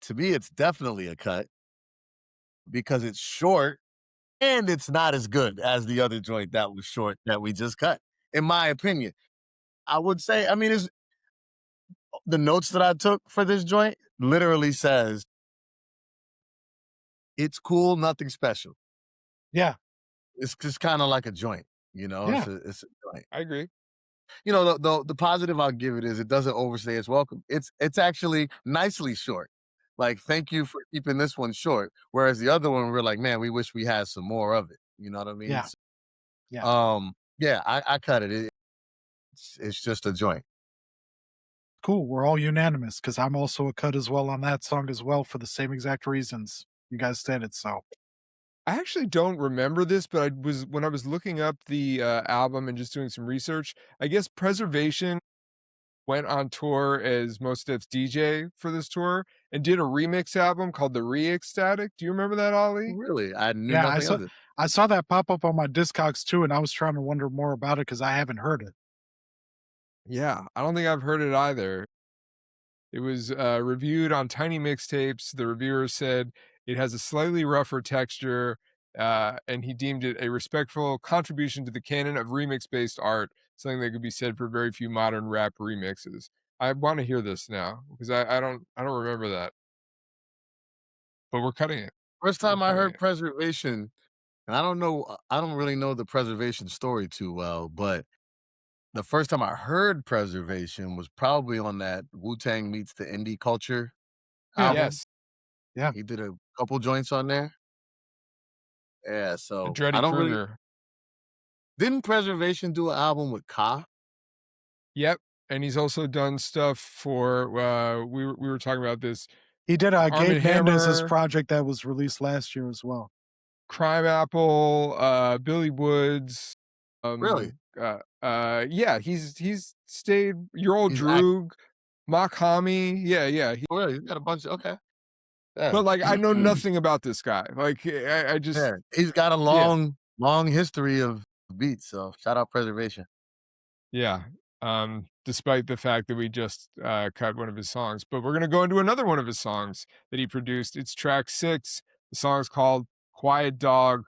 to me, it's definitely a cut because it's short and it's not as good as the other joint that was short that we just cut, in my opinion. I would say, I mean, it's the notes that I took for this joint literally says, it's cool, nothing special. Yeah. It's just kind of like a joint, you know? Yeah. It's a joint. I agree. You know, the positive I'll give it is it doesn't overstay its welcome. It's actually nicely short. Like, thank you for keeping this one short. Whereas the other one, we're like, man, we wish we had some more of it. You know what I mean? Yeah. Yeah. Yeah, I cut it. It's just a joint. Cool. We're all unanimous because I'm also a cut as well on that song as well for the same exact reasons you guys stated. So I actually don't remember this, but when I was looking up the album and just doing some research, I guess Preservation went on tour as Mos Def's DJ for this tour and did a remix album called the Ecstatic. Do you remember that, Ali? Really? I knew nothing of it. I saw that pop up on my Discogs too, and I was trying to wonder more about it because I haven't heard it. Yeah, I don't think I've heard it either. It was reviewed on Tiny Mixtapes. The reviewer said it has a slightly rougher texture, and he deemed it a respectful contribution to the canon of remix-based art, something that could be said for very few modern rap remixes. I want to hear this now because I don't remember that, but we're cutting it. First time I heard Preservation, and I don't really know the Preservation story too well, but the first time I heard Preservation was probably on that Wu-Tang Meets the Indie Culture album. Yes. Yeah. He did a couple joints on there. Yeah, so Dreddy I don't Kruger. really. Didn't Preservation do an album with Ka? Yep, and he's also done stuff for we were talking about this. He did a Gabe Hernandez's Hammer, project that was released last year as well. Crime Apple, Billy Woods. Really? Yeah, he's stayed. Your old Droog, Mock-Hami. Yeah. Really? He's got a bunch of okay. Yeah. But like, I know nothing about this guy. Like, I just he's got a long history of beats. So shout out Preservation. Yeah. Despite the fact that we just cut one of his songs, but we're gonna go into another one of his songs that he produced. It's track 6. The song is called "Quiet Dog,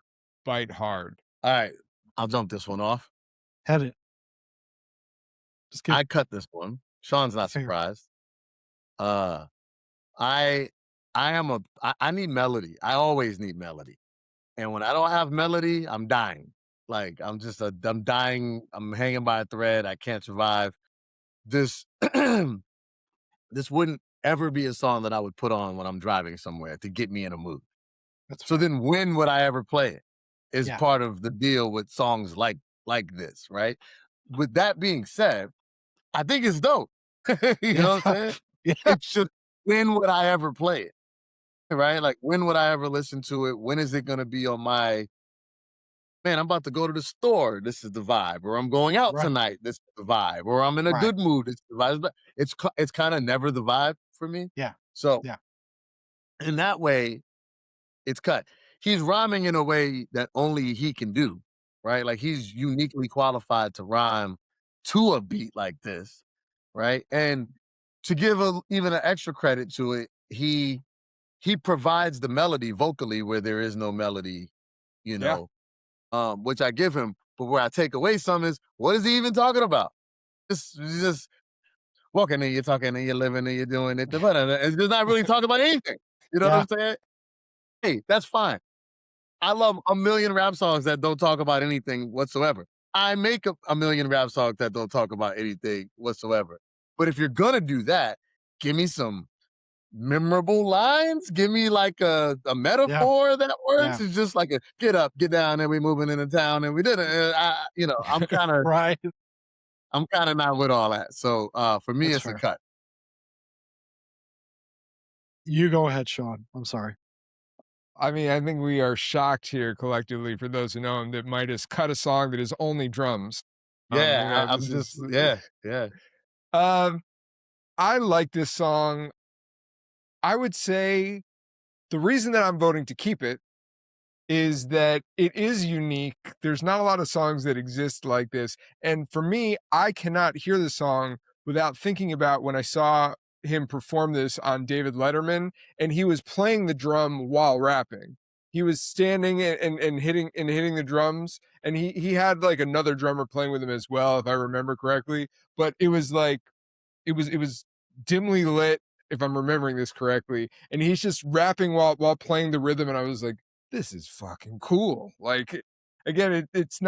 Bite Hard." All right, I'll jump this one off. Had it. I cut this one. Sean's not surprised. I need melody. I always need melody. And when I don't have melody, I'm dying. Like I'm dying. I'm hanging by a thread. I can't survive. This this wouldn't ever be a song that I would put on when I'm driving somewhere to get me in a mood. Then when would I ever play it? Is part of the deal with songs like this, right? With that being said, I think it's dope. You know what I'm saying? It's just, when would I ever play it? Right? Like, when would I ever listen to it? When is it going to be on my, man, I'm about to go to the store. This is the vibe. Or I'm going out tonight. This is the vibe. Or I'm in a good mood. This is the vibe. But it's kind of never the vibe for me. Yeah. So in that way, it's cut. He's rhyming in a way that only he can do, right? Like he's uniquely qualified to rhyme to a beat like this, right? And to give even an extra credit to it, he provides the melody vocally where there is no melody, you know, which I give him. But where I take away some is, what is he even talking about? Just walking and you're talking and you're living and you're doing it. It's just not really talking about anything. You know what I'm saying? Hey, that's fine. I love a million rap songs that don't talk about anything whatsoever. I make a million rap songs that don't talk about anything whatsoever. But if you're gonna do that, give me some memorable lines. Give me like a metaphor that works. It's just like a get up, get down, and we moving into town, and we did it. I'm kind of right. I'm kind of not with all that. So for me, That's it's a fair. cut. You go ahead, Sean. I'm sorry. I mean, I think we are shocked here collectively, for those who know him, that MidaZ cut a song that is only drums. Yeah, This I'm is just yeah. um I like this song. I would say the reason that I'm voting to keep it is that it is unique. There's not a lot of songs that exist like this. And for me, I cannot hear the song without thinking about when I saw him perform this on David Letterman, and he was playing the drum while rapping. He was standing and hitting the drums, and he had like another drummer playing with him as well, if I remember correctly. But it was like it was dimly lit, if I'm remembering this correctly, and he's just rapping while playing the rhythm, and I was like, this is fucking cool. Like, again, it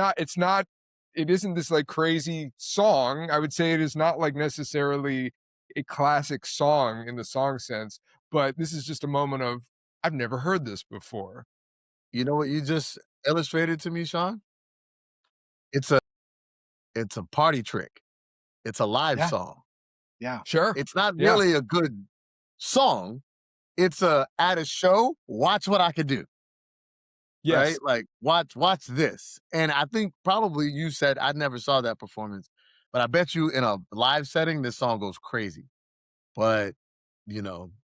isn't this like crazy song. I would say it is not like necessarily a classic song in the song sense, but this is just a moment of, I've never heard this before. You know what you just illustrated to me, Sean? It's a party trick. It's a live Yeah. song. Yeah. Sure. It's not Yeah. really a good song. It's at a show, watch what I could do. Yes. Right? Like watch this. And I think probably you said I never saw that performance, but I bet you in a live setting, this song goes crazy. But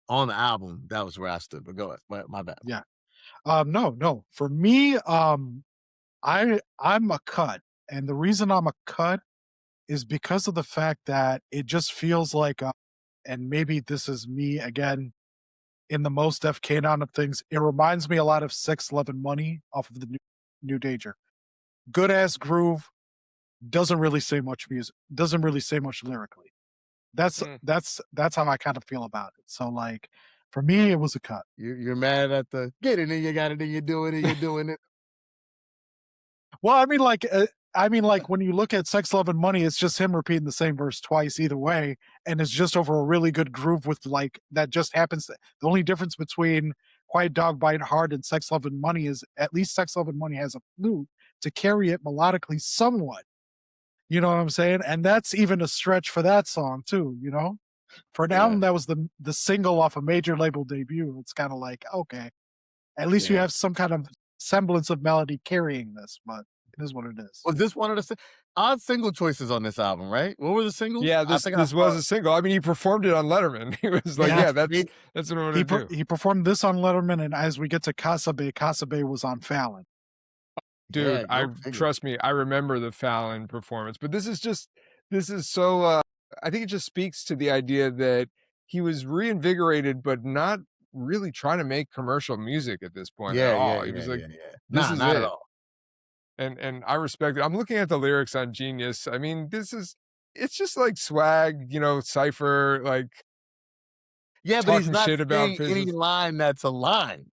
on the album, that was where I stood. But go ahead. My bad. Yeah. No. For me, I'm a cut. And the reason I'm a cut is because of the fact that it just feels like and maybe this is me again in the Mos Def canon of things. It reminds me a lot of Sex, Love, and Money off of the New Danger. Good ass groove, doesn't really say much music, doesn't really say much lyrically. That's how I kind of feel about it. So like for me, it was a cut. You're mad at the get it and you got it and you're doing it, you're doing it. Well, I mean, like when you look at Sex, Love, and Money, it's just him repeating the same verse twice either way, and it's just over a really good groove with like that just happens. The only difference between Quiet Dog Bite Hard and Sex, Love, and Money is at least Sex, Love, and Money has a flute to carry it melodically somewhat. You know what I'm saying? And that's even a stretch for that song too. For an album that was the single off a major label debut, it's kind of like okay, at least you have some kind of semblance of melody carrying this, but it is what it is. Was this one of the odd single choices on this album, right? What were the singles? Yeah, this was a single. I mean, he performed it on Letterman. He was like, that's what I want to do. He performed this on Letterman, and as we get to Casa Bey was on Fallon. Dude, trust me, I remember the Fallon performance, but this is so, I think it just speaks to the idea that he was reinvigorated, but not really trying to make commercial music at this point at all. He was like, this is not it. at all. And I respect it. I'm looking at the lyrics on Genius. I mean, it's just like swag, cypher, like, yeah, but he's not shit about any line that's a line.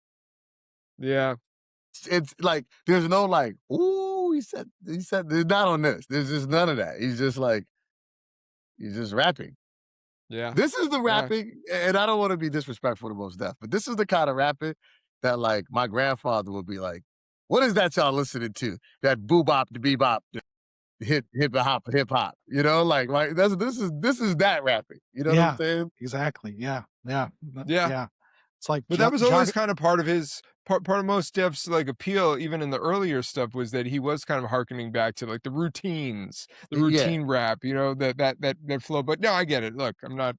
Yeah. It's like there's no like, ooh, he said there's not on this. There's just none of that. He's just rapping. Yeah. This is the rapping, and I don't want to be disrespectful to Mos Def, but this is the kind of rapping that like my grandfather would be like, what is that y'all listening to? That boo-bop, the bebop, the hip-hop. Like right? This is that rapping. You know what I'm saying? Exactly. Yeah. It's like, but that was always kind of part of his part of Mos Def's like appeal, even in the earlier stuff, was that he was kind of harkening back to like the routine rap, that flow. But no, I get it. Look, I'm not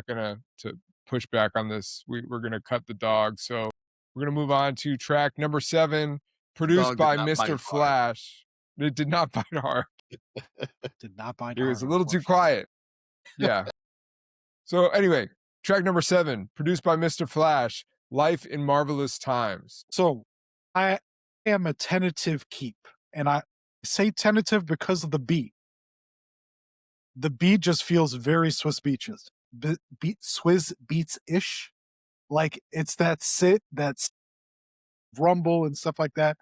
gonna to push back on this. We're gonna cut the dog, so we're gonna move on to track number 7, produced by Mr. Flash. It did not bite hard. Did not bite hard. It was a little too quiet. Yeah. So anyway, track number 7, produced by Mr. Flash, Life in Marvelous Times. So I am a tentative keep, and I say tentative because of the beat. The beat just feels very Swiss Beats-ish. Like it's that's rumble and stuff like that.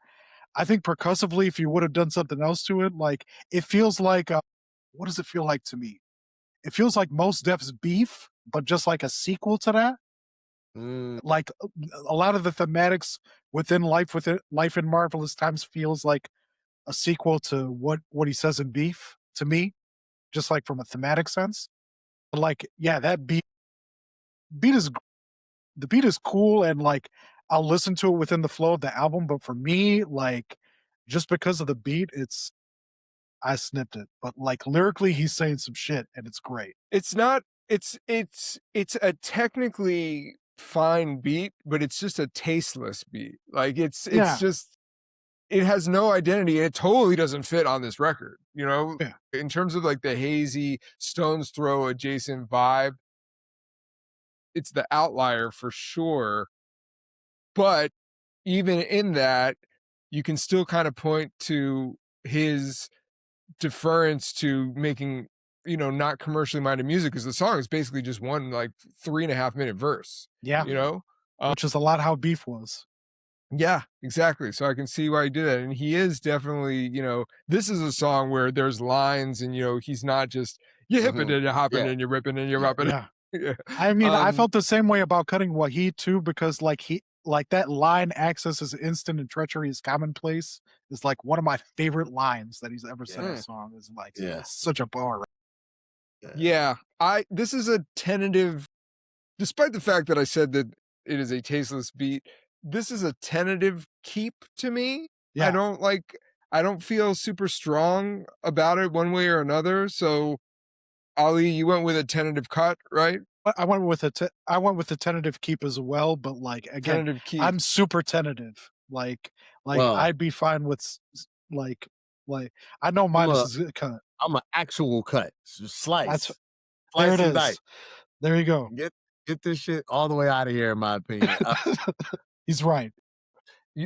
I think percussively, if you would have done something else to it, like it feels like, what does it feel like to me? It feels like Mos Def's Beef, but just like a sequel to that. Like a lot of the thematics within Life in Marvelous Times feels like a sequel to what he says in Beef to me. just like from a thematic sense. But like, yeah, that beat is the beat is cool, and like I'll listen to it within the flow of the album. But for me, like just because of the beat, I snipped it. But like lyrically, he's saying some shit, and it's great. It's not. It's a technically fine beat, but it's just a tasteless beat. Like it's just, it has no identity. It totally doesn't fit on this record, you know. Yeah. In terms of like the hazy Stones Throw adjacent vibe, it's the outlier for sure. But even in that, you can still kind of point to his deference to making, you know, not commercially minded music, because the song is basically just one like 3.5 minute verse. Yeah. You know? Which is a lot how Beef was. Yeah, exactly. So I can see why he did that. And he is definitely, you know, this is a song where there's lines and, you know, he's not just, you're hipping and you're hopping and you're ripping and you're rapping. Yeah. I mean, I felt the same way about Cutting Wahid too, because like that line, access is instant and treachery is commonplace, is like one of my favorite lines that he's ever said in a song. Is like, it's such a bar. Yeah. This is a tentative, despite the fact that I said that it is a tasteless beat, this is a tentative keep to me. Yeah. I don't feel super strong about it one way or another. So Ali, you went with a tentative cut, right? I went with a tentative keep as well, but like again, I'm super tentative. Like I'd be fine with like I know MidaZ is a cut. I'm an actual cut. Slice. There it is. There you go. Get this shit all the way out of here, in my opinion. He's right.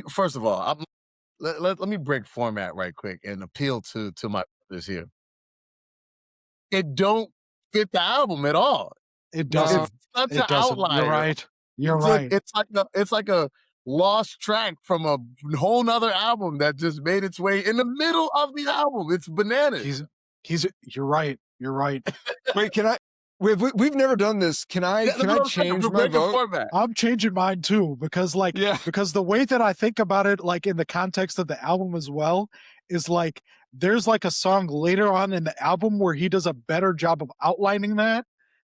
First of all, let me break format right quick and appeal to my brothers here. It don't fit the album at all. It doesn't. It's such an outlier. You're right. You're right. It's like a lost track from a whole nother album that just made its way in the middle of the album. It's bananas. You're right. You're right. Wait, can I? We've never done this. Can I change my vote? Format. I'm changing mine too, because because the way that I think about it, like in the context of the album as well, is like there's like a song later on in the album where he does a better job of outlining that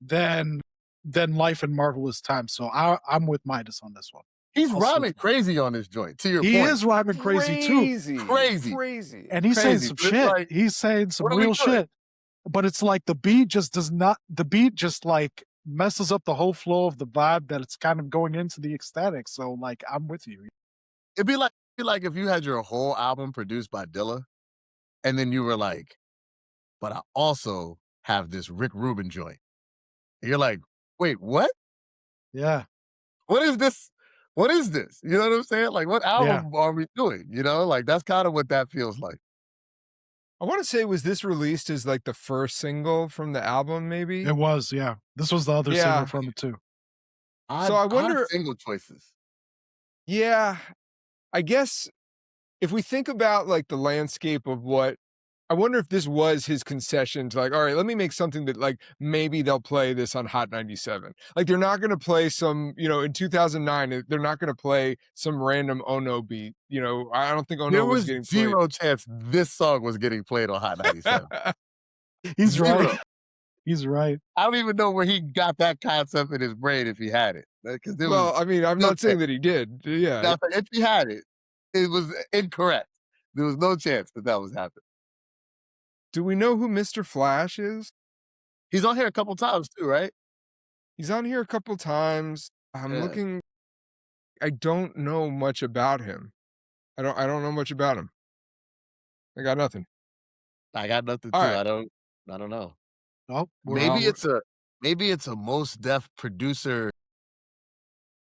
than Life in Marvelous Time. So I'm with MidaZ on this one. He's rhyming crazy on this joint. To your point, he is rhyming crazy too. Crazy. And he's saying some shit. Like, he's saying some real shit. But it's like the beat just like messes up the whole flow of the vibe that it's kind of going into the Ecstatic. So like I'm with you. It'd be like if you had your whole album produced by Dilla, and then you were like, but I also have this Rick Rubin joint. And you're like, wait, what? Yeah. What is this? What is this? You know what I'm saying? Like, what album are we doing? You know, like that's kind of what that feels like. I want to say, was this released as like the first single from the album? Maybe it was. Yeah, this was the other single from it too. So I wonder single choices. Yeah, I guess if we think about like the landscape of what, I wonder if this was his concession to like, all right, let me make something that like maybe they'll play this on Hot 97. Like they're not going to play some, you know, in 2009, they're not going to play some random Oh No beat. You know, I don't think Oh No was getting played. Zero chance this song was getting played on Hot 97. He's right. He's right. I don't even know where he got that concept in his brain if he had it. Well, I mean, I'm not saying that he did. Yeah. Now, if he had it, it was incorrect. There was no chance that was happening. Do we know who Mr. Flash is? He's on here a couple times too, right? He's on here a couple times. I'm looking. I don't know much about him. I don't know much about him. I got nothing. I got nothing too. Right. I don't know. Oh, maybe it's a Mos Def producer.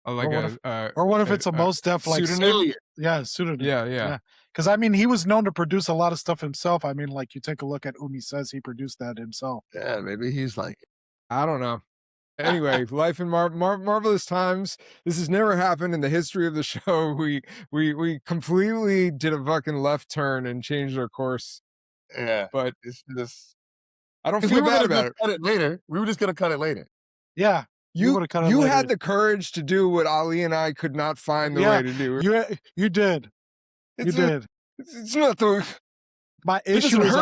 Oh, like or what if it's a Mos Def like pseudonym? Yeah, pseudonym. Yeah. Because I mean, he was known to produce a lot of stuff himself. I mean, like you take a look at Umi Says, he produced that himself. Yeah, maybe he's like, I don't know. Anyway, Life in Marvelous Times. This has never happened in the history of the show. We completely did a fucking left turn and changed our course. Yeah, but it's just I don't feel bad about it. Cut it later. We were just gonna cut it later. Yeah. You had the courage to do what Ali and I could not find the way to do. You did. It's not the. My issue is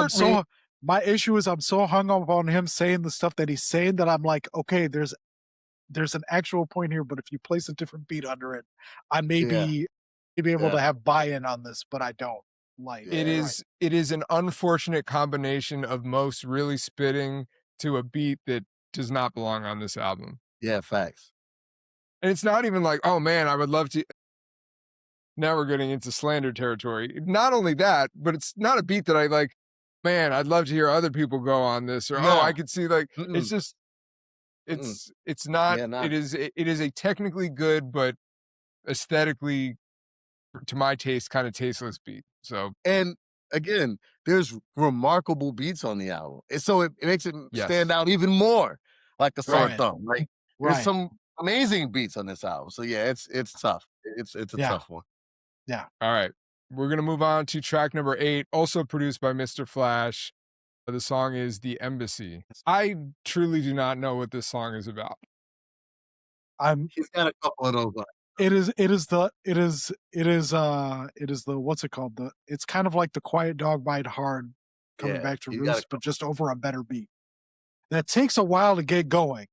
My issue is I'm so hung up on him saying the stuff that he's saying that I'm like, okay, there's an actual point here, but if you place a different beat under it, I may be able to have buy-in on this, but I don't. Like it is an unfortunate combination of Mos really spitting to a beat that does not belong on this album. Yeah, facts. And it's not even like, oh man, I would love to. Now we're getting into slander territory. Not only that, but it's not a beat that I like, man, I'd love to hear other people go on this, or oh, I could see like it's just it's not, it is a technically good but aesthetically, to my taste, kind of tasteless beat. So, and again, there's remarkable beats on the album, and so it makes it stand out even more, like the song Thumb. Like there's some amazing beats on this album. So yeah, it's tough. It's a tough one. Yeah. All right, we're gonna move on to track number 8, also produced by Mr. Flash. The song is "The Embassy." I truly do not know what this song is about. He's got a couple of those. It is the what's it called? It's kind of like the Quiet Dog Bite Hard coming back to roost, but just over a better beat. That takes a while to get going.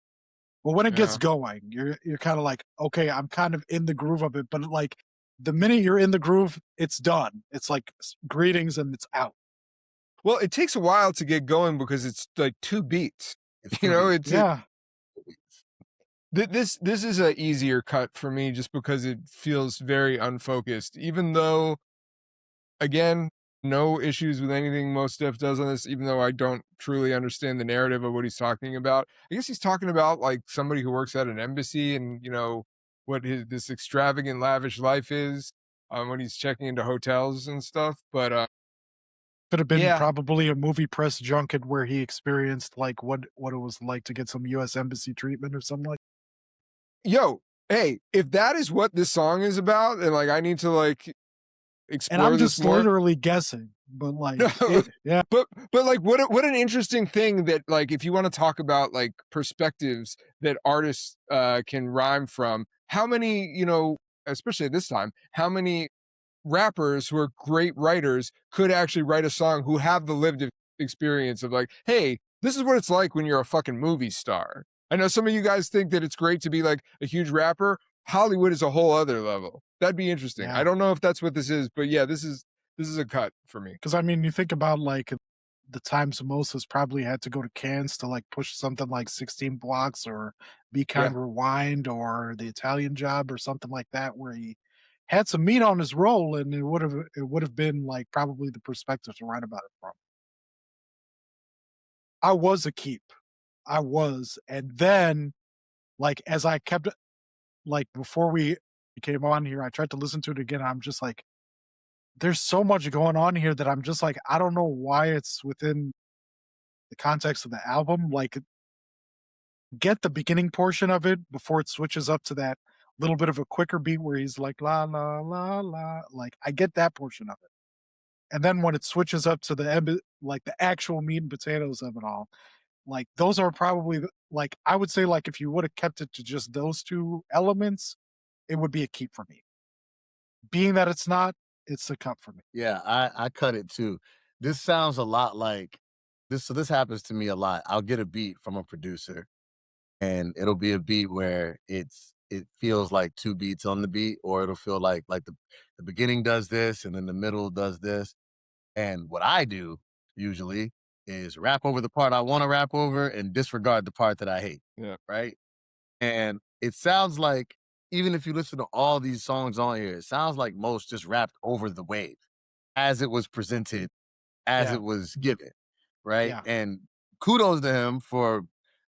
But when it gets going, you're kind of like, okay, I'm kind of in the groove of it. But like the minute you're in the groove, it's done. It's like greetings and it's out. Well, it takes a while to get going because it's like 2 beats. You know, this is a easier cut for me just because it feels very unfocused. Even though, again, no issues with anything Mos Def does on this, even though I don't truly understand the narrative of what he's talking about. I guess he's talking about like somebody who works at an embassy and, you know, what this extravagant, lavish life is when he's checking into hotels and stuff. But could have been probably a movie press junket where he experienced like what it was like to get some U.S. embassy treatment or something like. Yo, hey, if that is what this song is about, and like I need to like explore, and I'm just literally guessing, but like, but like, what an interesting thing that like, if you want to talk about like perspectives that artists can rhyme from, how many, you know, especially at this time, how many rappers who are great writers could actually write a song who have the lived experience of like, hey, this is what it's like when you're a fucking movie star. I know some of you guys think that it's great to be like a huge rapper. Hollywood is a whole other level. That'd be interesting. I don't know if that's what this is, but yeah, this is a cut for me. Because I mean, you think about like the times Moses probably had to go to Cannes to like push something like 16 Blocks or Be Kind Rewind or The Italian Job or something like that, where he had some meat on his roll, and it would have been like probably the perspective to write about it from. I was a keep. I was. And then, like, as I kept, like, before we came on here, I tried to listen to it again. I'm just like, there's so much going on here that I'm just like, I don't know why it's within the context of the album. Like, get the beginning portion of it before it switches up to that little bit of a quicker beat where he's like, la, la, la, la. Like, I get that portion of it. And then when it switches up to the actual meat and potatoes of it all, like those are probably like, I would say like if you would have kept it to just those 2 elements, it would be a keep for me. Being that it's not, it's a cut for me. Yeah, I cut it too. This sounds a lot like this. So this happens to me a lot. I'll get a beat from a producer and it'll be a beat where it feels like 2 beats on the beat, or it'll feel like the beginning does this and then the middle does this. And what I do usually is rap over the part I want to rap over and disregard the part that I hate. Yeah. Right. And it sounds like, even if you listen to all these songs on here, it sounds like Mos just rapped over the wave as it was presented, as it was given. Right. Yeah. And kudos to him for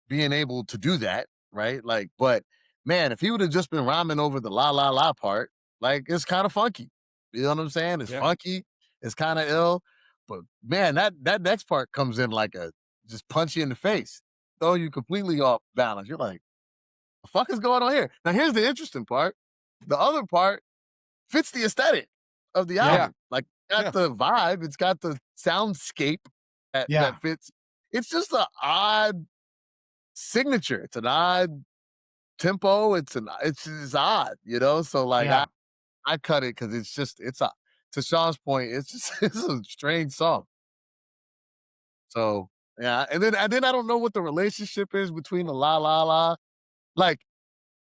being able to do that. Right. Like, but man, if he would have just been rhyming over the la la la part, like it's kind of funky. You know what I'm saying? It's funky. It's kind of ill, but man, that next part comes in like just punch you in the face, throw you completely off balance. You're like, the fuck is going on here? Now here's the interesting part. The other part fits the aesthetic of the album. Like, it's got the vibe, it's got the soundscape that fits. It's just an odd signature. It's an odd tempo. It's just odd, you know? So like I cut it because to Sean's point, it's a strange song. So yeah, and then I don't know what the relationship is between the la la la. Like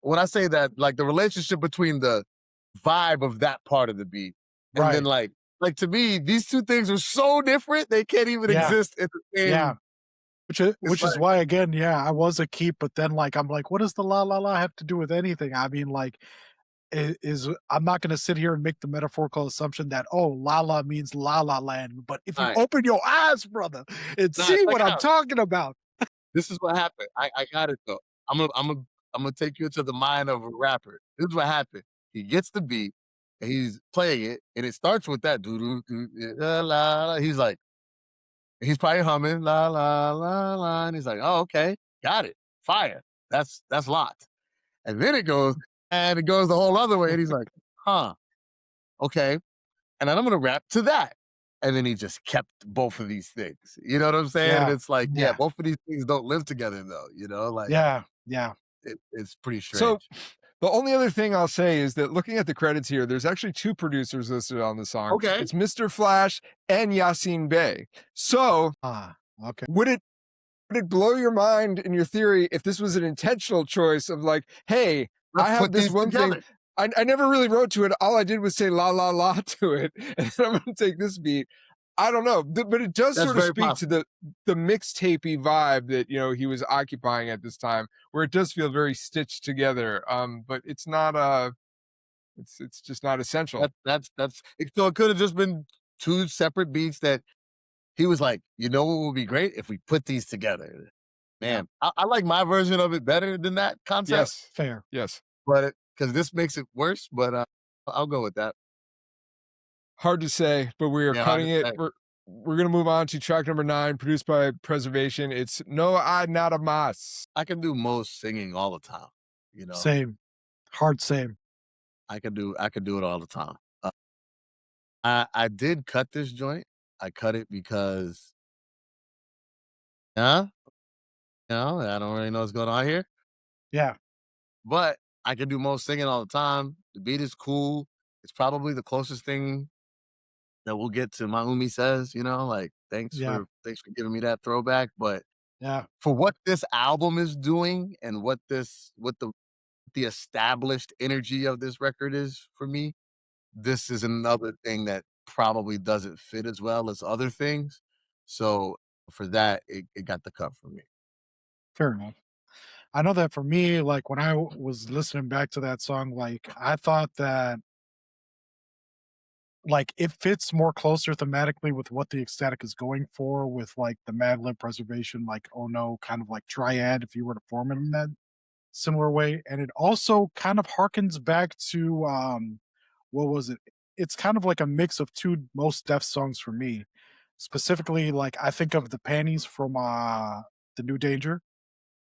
when I say that, like the relationship between the vibe of that part of the beat, and then Right. like to me, these two things are so different they can't even Yeah. exist in the same. Yeah. Which like, is why again, yeah, I was a keep, but then like I'm like, what does the la la la have to do with anything? I mean, like, is I'm not gonna sit here and make the metaphorical assumption that oh la la means la la land, but if you Right. open your eyes, brother, and Nah, see check what I'm out. talking about. This is what happened. I got it though. I'm gonna take you into the mind of a rapper. This is what happened. He gets the beat and he's playing it, and it starts with that doo doo doo la la la. He's probably humming la la la la, and he's like, "Oh, okay, got it, fire. That's locked." And then it goes the whole other way, and he's like, "Huh, okay." And then I'm gonna rap to that. And then he just kept both of these things. You know what I'm saying? And Yeah. it's like, yeah, Yeah. both of these things don't live together though. You know, like Yeah. it's pretty So strange. the only other thing I'll say is that looking at the credits here, there's actually 2 producers listed on the song. Okay. It's Mr. Flash and Yasiin Bey. So Okay. would it blow your mind in your theory if this was an intentional choice of like, hey, Let's I have put this these one together. thing. I never really wrote to it. All I did was say la la la to it, and then I'm gonna take this beat. I don't know, but it does That's sort of very speak possible. to the mixtapey vibe that he was occupying at this time, where it does feel very stitched together. But it's not it's just not essential. That's so it could have just been 2 separate beats that he was like, you know what would be great if we put these together. Man, I like my version of it better than that concept. Yes, Fair. yes. But because this makes it worse, but I'll go with that. Hard to say, but we are Yeah, hard cutting to it. say. We're gonna move on to track number 9, produced by Preservation. It's No I Not a Mas. I can do most singing all the time. You know, Same. Hard same. I could do it all the time. I did cut this joint. I cut it because, I don't really know what's going on here. Yeah. But I can do most singing all the time. The beat is cool. It's probably the closest thing that we'll get to My Umi Says. Like thanks for giving me that throwback. But Yeah. for what this album is doing and what the established energy of this record is for me, this is another thing that probably doesn't fit as well as other things. So for that, it got the cut for me. Fair enough. I know that for me, like when I was listening back to that song, like I thought that like it fits more closer thematically with what the Ecstatic is going for with like the Madlib Preservation, like Oh No, kind of like triad if you were to form it in that similar way. And it also kind of harkens back to what was it? It's kind of like a mix of 2 Mos Def songs for me. Specifically, like I think of the panties from the New Danger.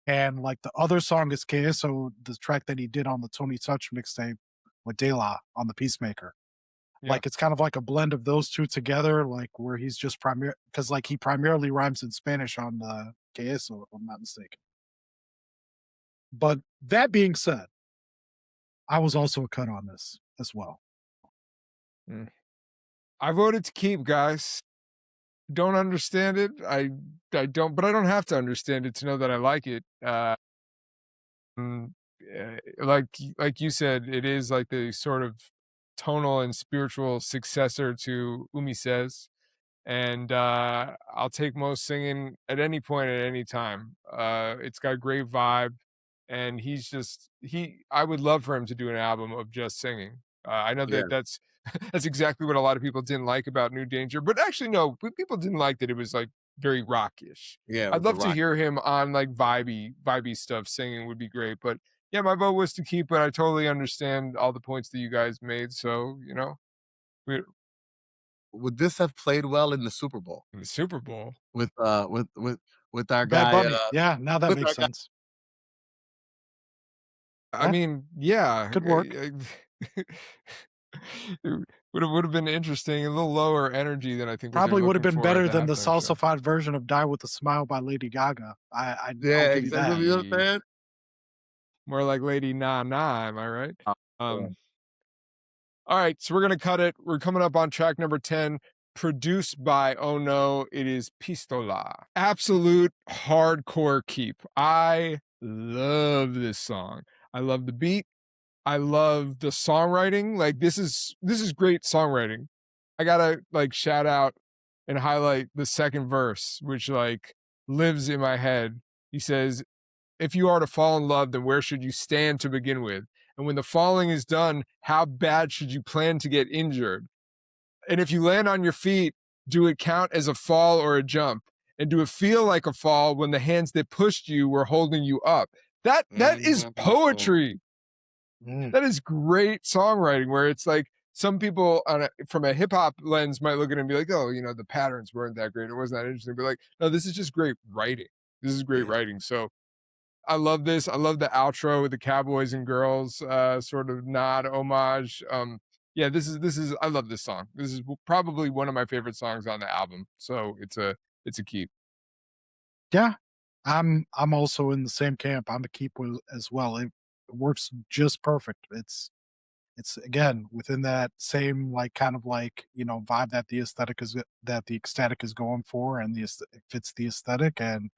And like the other song is KSO, the track that he did on the Tony Touch mixtape with De La on the Peacemaker. Yeah. Like it's kind of like a blend of those 2 together, like where he's just because like he primarily rhymes in Spanish on the KSO, if I'm not mistaken. But that being said, I was also a cut on this as well. I voted to keep, guys. Don't understand it. I don't, but I don't have to understand it to know that I like it. Like you said, it is like the sort of tonal and spiritual successor to Umi Says, and I'll take most singing at any point at any time. It's got a great vibe, and I would love for him to do an album of just singing. I know Yeah. that's that's exactly what a lot of people didn't like about New Danger, but actually no, people didn't like that it was like very rockish. Yeah, I'd love to hear him on like vibey stuff singing would be great, but yeah, my vote was to keep, but I totally understand all the points that you guys made. So, we Would this have played well in the Super Bowl in the Super Bowl. with our Bad guy? Bunny. Yeah, now that with makes our guy- sense. I Yeah. mean, yeah. Could work. It would have been interesting, a little lower energy than I think what they're Probably would have looking been for at better than the halftime show. salsified version of Die with a Smile by Lady Gaga. I'll Yeah, give you that. exactly. You know what I'm saying? More like Lady Nah Nah, am I right? Yeah. All right, so we're gonna cut it. We're coming up on track number 10, produced by Oh No, it is Pistola. Absolute hardcore keep. I love this song. I love the beat. I love the songwriting. Like this is great songwriting. I gotta like shout out and highlight the second verse, which like lives in my head. He says, if you are to fall in love, then where should you stand to begin with? And when the falling is done, how bad should you plan to get injured? And if you land on your feet, do it count as a fall or a jump? And do it feel like a fall when the hands that pushed you were holding you up? That is poetry. That is great songwriting where it's like some people from a hip hop lens might look at it and be like, oh, the patterns weren't that great. It wasn't that interesting. But like, no, this is just great writing. This is great writing. So I love this. I love the outro with the cowboys and girls sort of nod homage. Yeah, this is I love this song. This is probably one of my favorite songs on the album. So it's a keep. Yeah, I'm also in the same camp. I'm a keep as well. It works just perfect. It's again within that same like kind of like vibe that the ecstatic is going for, and it fits the aesthetic. And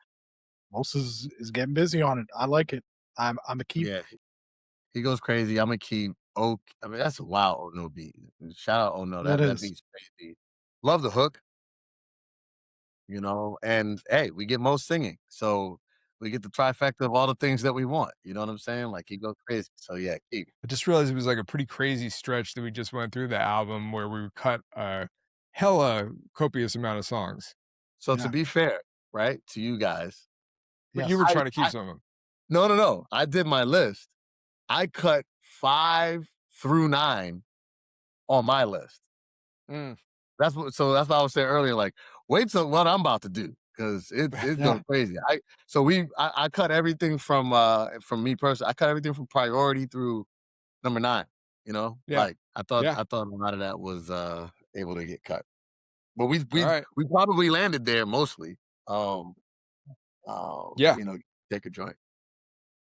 Mos is getting busy on it. I like it. I'm a keep. Yeah, he goes crazy. I'm gonna keep. Oh, I mean that's a wild Oh No beat. Shout out Oh No. That That is. beat's crazy. Love the hook. And hey, we get Mos singing, so we get the trifecta of all the things that we want. You know what I'm saying? Like he goes crazy. So yeah, keep. I just realized it was like a pretty crazy stretch that we just went through the album where we cut a hella copious amount of songs. So to be fair, right, to you guys, but you were trying to keep some of them. No. I did my list. I cut 5 through 9 on my list. That's what I was saying earlier. Like, wait till what I'm about to do because it's going crazy. I cut everything from me personally. I cut everything from priority through number 9. Like I thought a lot of that was able to get cut, but we probably landed there mostly. Take a joint.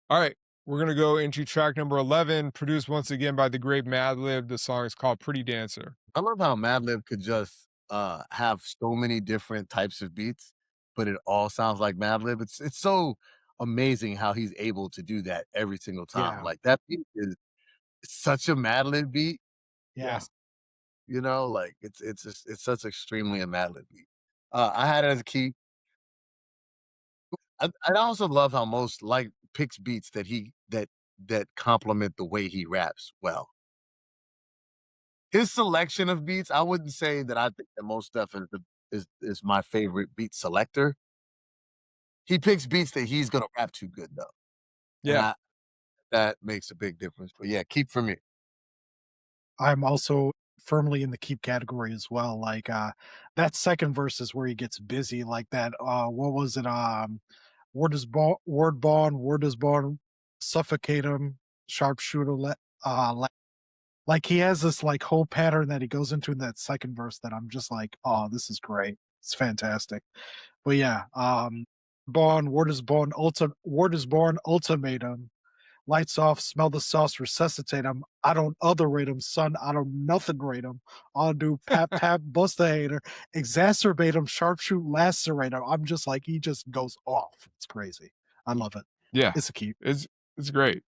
All right, we're gonna go into track number 11, produced once again by the great Madlib. The song is called "Pretty Dancer." I love how Madlib could just have so many different types of beats, but it all sounds like Madlib. It's so amazing how he's able to do that every single time. Like that beat is such a Madlib beat. Yes. Like it's such extremely a Madlib beat. I had it as a key. I also love how Mos picks beats that complement the way he raps well. His selection of beats, I wouldn't say that I think that Mos Def is my favorite beat selector. He picks beats that he's gonna rap too good though. Yeah, and that makes a big difference. But yeah, keep for me. I'm also firmly in the keep category as well. Like that second verse is where he gets busy. Like that. What was it? Word born, suffocate him, sharpshooter. Like he has this like whole pattern that he goes into in that second verse that I'm just like, oh, this is great. It's fantastic. But yeah, word is born, ultimatum. Lights off, smell the sauce, resuscitate him. I don't other rate him, son. I don't nothing rate him. I'll do pap pap, bust a hater, exacerbate him, sharpshoot, lacerate him. I'm just like, he just goes off. It's crazy. I love it. Yeah, it's a keep. It's great.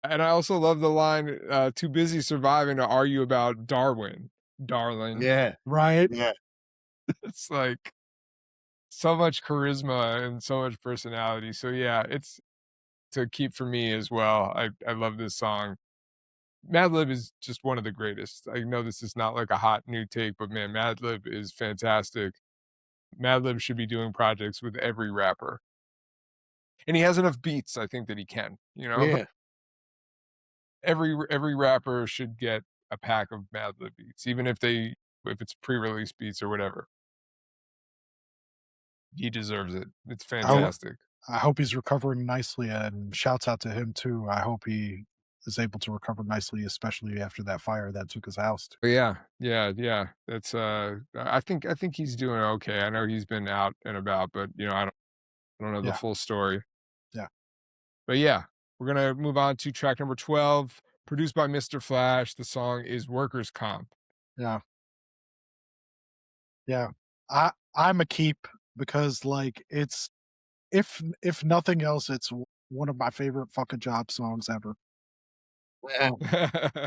And I also love the line, too busy surviving to argue about Darwin, darling. Yeah. Right? Yeah. It's like so much charisma and so much personality. So yeah, it's to keep for me as well. I love this song. Madlib is just one of the greatest. I know this is not like a hot new take, but man, Madlib is fantastic. Madlib should be doing projects with every rapper. And he has enough beats, I think, that he can, Yeah. Every rapper should get a pack of Madlib beats, even if it's pre-release beats or whatever. He deserves it. It's fantastic. I hope he's recovering nicely, and shouts out to him too. I hope he is able to recover nicely, especially after that fire that took his house. Yeah. That's I think he's doing okay. I know he's been out and about, but I don't know the full story. Yeah. But yeah, we're gonna move on to track number 12, produced by Mr. Flash. The song is Workers' Comp. Yeah. Yeah. I'm a keep because like it's if nothing else, it's one of my favorite fucking job songs ever.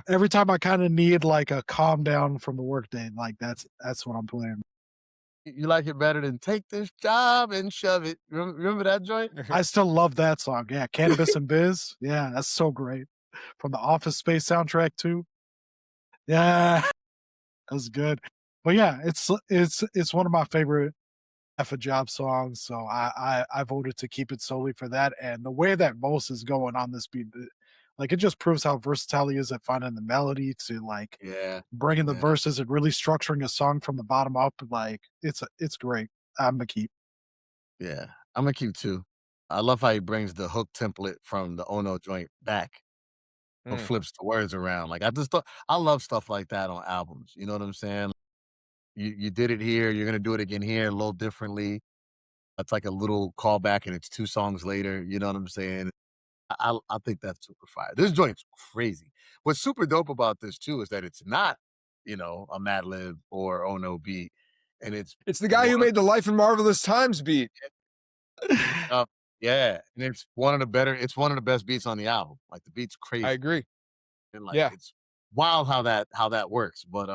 Every time I kind of need like a calm down from the workday, like that's what I'm playing. You like it better than take this job and shove it. Remember that joint? I still love that song. Yeah, Cannabis and Biz. Yeah, that's so great. From the Office Space soundtrack too. Yeah, that was good. But yeah, it's one of my favorite F a job songs. So I voted to keep it solely for that. And the way that Mos is going on this beat, like it just proves how versatile he is at finding the melody to like Yeah. bringing the verses and really structuring a song from the bottom up. Like it's great. I'm gonna keep. Yeah. I'm gonna keep two. I love how he brings the hook template from the Oh No joint back or flips the words around. Like I love stuff like that on albums. You know what I'm saying? You did it here, you're gonna do it again here a little differently. That's like a little callback and it's 2 songs later, you know what I'm saying? I think that's super fire. This joint's crazy. What's super dope about this too is that it's not, a Madlib or Oh No beat, and it's It's the guy who made the Life in Marvelous Times beat. Yeah, and it's one of the best beats on the album. Like the beat's crazy. I agree. And like Yeah. it's wild how that works. But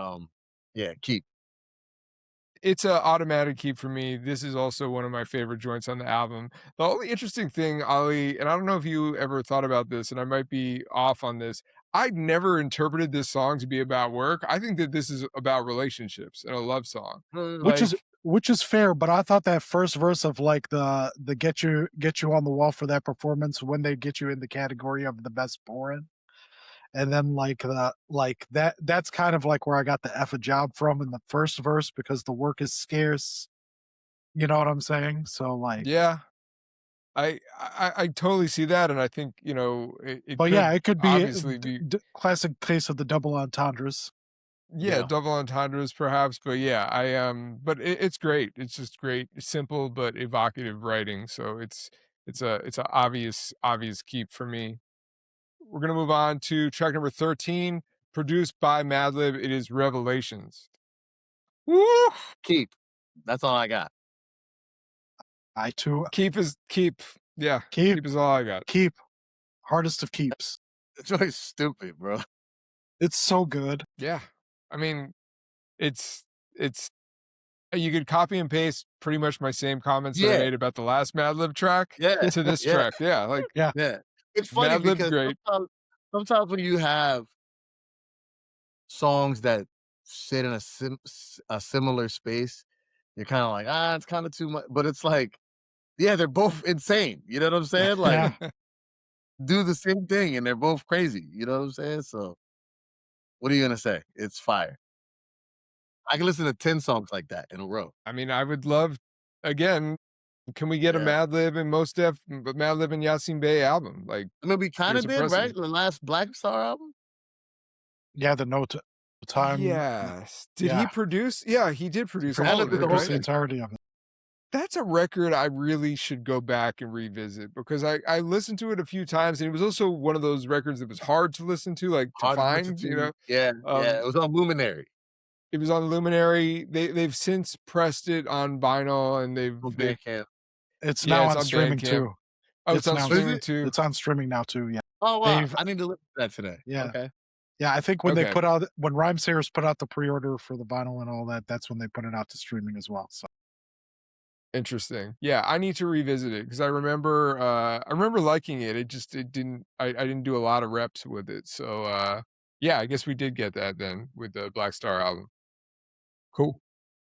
yeah, keep. It's a automatic keep for me. This is also one of my favorite joints on the album. The only interesting thing, Ali, and I don't know if you ever thought about this, and I might be off on this. I never interpreted this song to be about work. I think that this is about relationships and a love song. Which is Like, which is fair, but I thought that first verse of like the get you on the wall for that performance when they get you in the category of the best pouring. And then like that's kind of like where I got the F a job from in the first verse because the work is scarce. You know what I'm saying? So like yeah, I totally see that, and I think it but yeah, could it could be obviously be classic case of the double entendres. yeah, double entendres perhaps, but yeah, but it's great. It's just great, simple but evocative writing. So it's a obvious keep for me. We're gonna move on to track number 13, produced by Madlib. It is Revelations. Woo! Keep. That's all I got. I too Keep. Yeah, keep is all I got. keep hardest of keeps. It's really stupid, bro. It's so good. Yeah, I mean, it's you could copy and paste pretty much my same comments that I made about the last Madlib track to this track. Yeah, like Yeah. It's funny Madlib because great. sometimes when you have songs that sit in a similar space, you're kind of like, it's kind of too much. But it's like, yeah, they're both insane. You know what I'm saying? Like, do the same thing, and they're both crazy. You know what I'm saying? So, what are you gonna say? It's fire. I can listen to 10 songs like that in a row. I mean, I would love again. Can we get a Madlib and Mos Def, Madlib and Yasiin Bey album? Like, I mean, we kind of there's a did, right? precedent. The last Black Star album. Yeah, the note time. Yes. Did he produce? Yeah, he did produce all Kinda of did it, the whole right? the entirety of it. That's a record I really should go back and revisit because I listened to it a few times and it was also one of those records that was hard to listen to, like to Hard to listen find, to. Yeah, it was on Luminary. It was on Luminary. They've since pressed it on vinyl and they've It's now on on streaming Bandcamp. too. Oh, it's on streaming too. It's on streaming now too. Yeah. Oh wow! I need to listen to that today. Yeah. Okay. Yeah, I think when they put out when Rhymesayers put out the pre-order for the vinyl and all that, that's when they put it out to streaming as well. So Interesting. Yeah, I need to revisit it because I remember liking it. It didn't I didn't do a lot of reps with it. So yeah, I guess we did get that then with the Black Star album. Cool.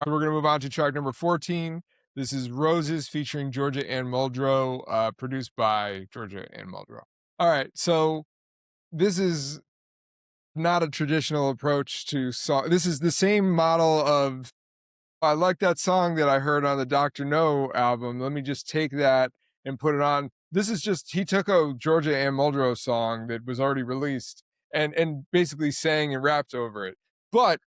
We're gonna move on to track number 14. This is Roses featuring Georgia and Muldrow, produced by Georgia and Muldrow. All right, so this is not a traditional approach to song. This is the same model of I like that song that I heard on the Dr. No album. Let me just take that and put it on. This is just he took a Georgia and Muldrow song that was already released and basically sang and rapped over it. But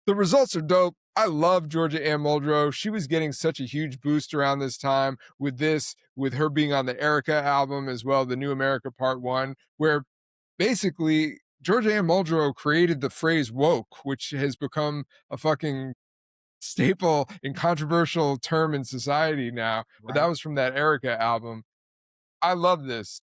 the results are dope. I love Georgia Ann Muldrow. She was getting such a huge boost around this time with her being on the Erica album as well, the New America Part 1, where basically Georgia Ann Muldrow created the phrase woke, which has become a fucking staple and controversial term in society now, but that Right. was from that Erica album. I love this.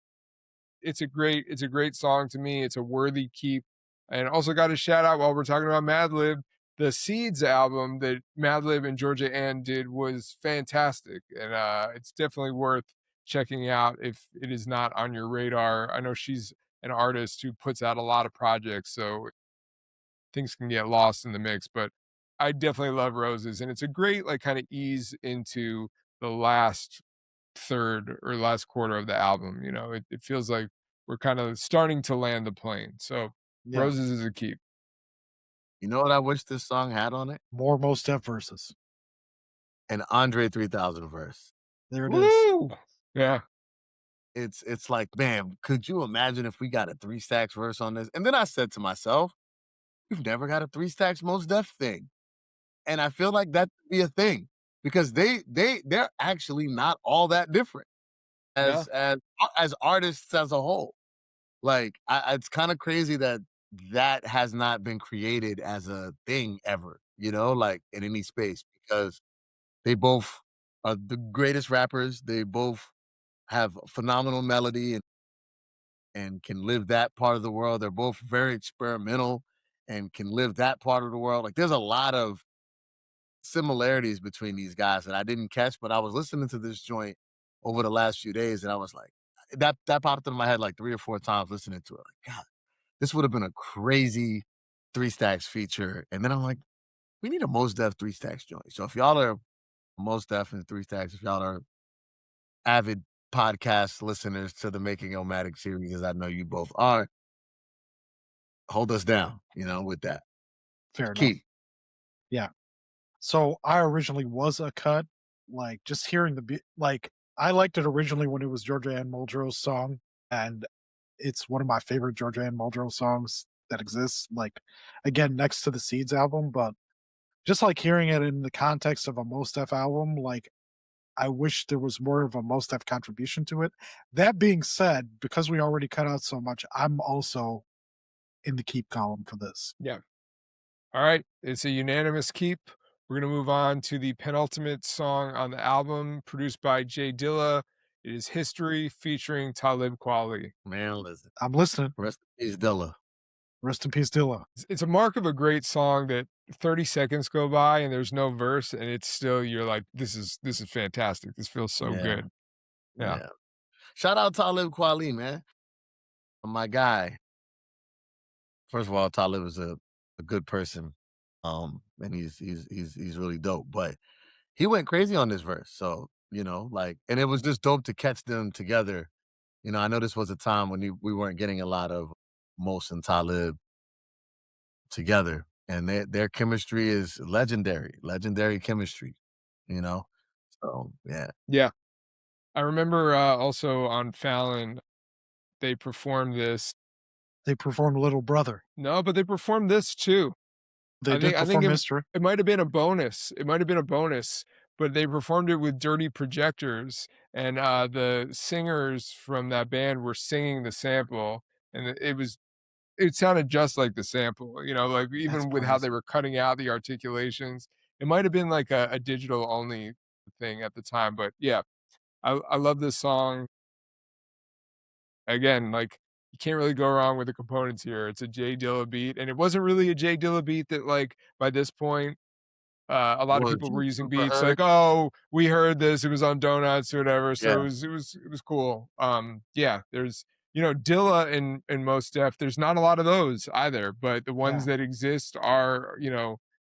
It's a great song to me. It's a worthy keep. And also got a shout out while we're talking about Madlib. The Seeds album that Madlib and Georgia Ann did was fantastic, and it's definitely worth checking out if it is not on your radar. I know she's an artist who puts out a lot of projects, so things can get lost in the mix. But I definitely love Roses, and it's a great like kind of ease into the last third or last quarter of the album. You know, it feels like we're kind of starting to land the plane. So Yeah. Roses is a keep. You know what I wish this song had on it? More Mos Def verses. An Andre 3000 verse. There it is. Woo! Yeah. It's like, man, could you imagine if we got a 3 Stacks verse on this? And then I said to myself, we've never got a 3 Stacks Mos Def thing. And I feel like that could be a thing because they're actually not all that different as artists as a whole. Like it's kind of crazy that that has not been created as a thing ever, you know, like in any space because they both are the greatest rappers. They both have phenomenal melody and can live that part of the world. They're both very experimental and can live that part of the world. Like there's a lot of similarities between these guys that I didn't catch, but I was listening to this joint over the last few days and I was like, that popped into my head like 3 or 4 times listening to it. Like, God, this would have been a crazy 3 Stacks feature. And then I'm like, we need a Mos Def 3 Stacks joint. So if y'all are Mos Def and 3 Stacks, if y'all are avid podcast listeners to the Making Illmatic series, as I know you both are, hold us down, you know, with that. Fair enough. Key. Yeah. So I originally was a cut, like just hearing the beat, like I liked it originally when it was Georgia Ann Muldrow's song, and it's one of my favorite Georgia Ann Muldrow songs that exists. Like again, next to the Seeds album, but just like hearing it in the context of a Mos Def album, like I wish there was more of a Mos Def contribution to it. That being said, because we already cut out so much, I'm also in the keep column for this. Yeah. All right. It's a unanimous keep. We're going to move on to the penultimate song on the album, produced by Jay Dilla. It is History featuring Talib Kweli. Man, listen. I'm listening. Rest in peace, Dilla. Rest in peace, Dilla. It's a mark of a great song that 30 seconds go by and there's no verse, and it's still, you're like, this is fantastic. This feels so good. Yeah. Shout out Talib Kweli, man. My guy. First of all, Talib is a good person. And he's really dope. But he went crazy on this verse. So, you know, like, and it was just dope to catch them together. You know, I know this was a time when we weren't getting a lot of Mos and Talib together. And their chemistry is legendary chemistry, you know? So, yeah. Yeah. I remember also on Fallon, they performed this. They performed Little Brother. No, but they performed this too. They did perform History. It might have been a bonus. It might have been a bonus, but they performed it with dirty projectors, and the singers from that band were singing the sample, and it sounded just like the sample, you know, like even with how they were cutting out the articulations. It might have been like a digital only thing at the time, but yeah, I love this song. Again, like you can't really go wrong with the components here. It's a Jay Dilla beat, and it wasn't really a Jay Dilla beat that like by this point a lot of people were using beats like, oh, we heard this, it was on Donuts or whatever. So it was cool. Yeah, there's Dilla and Mos Def, there's not a lot of those either, but the ones that exist are,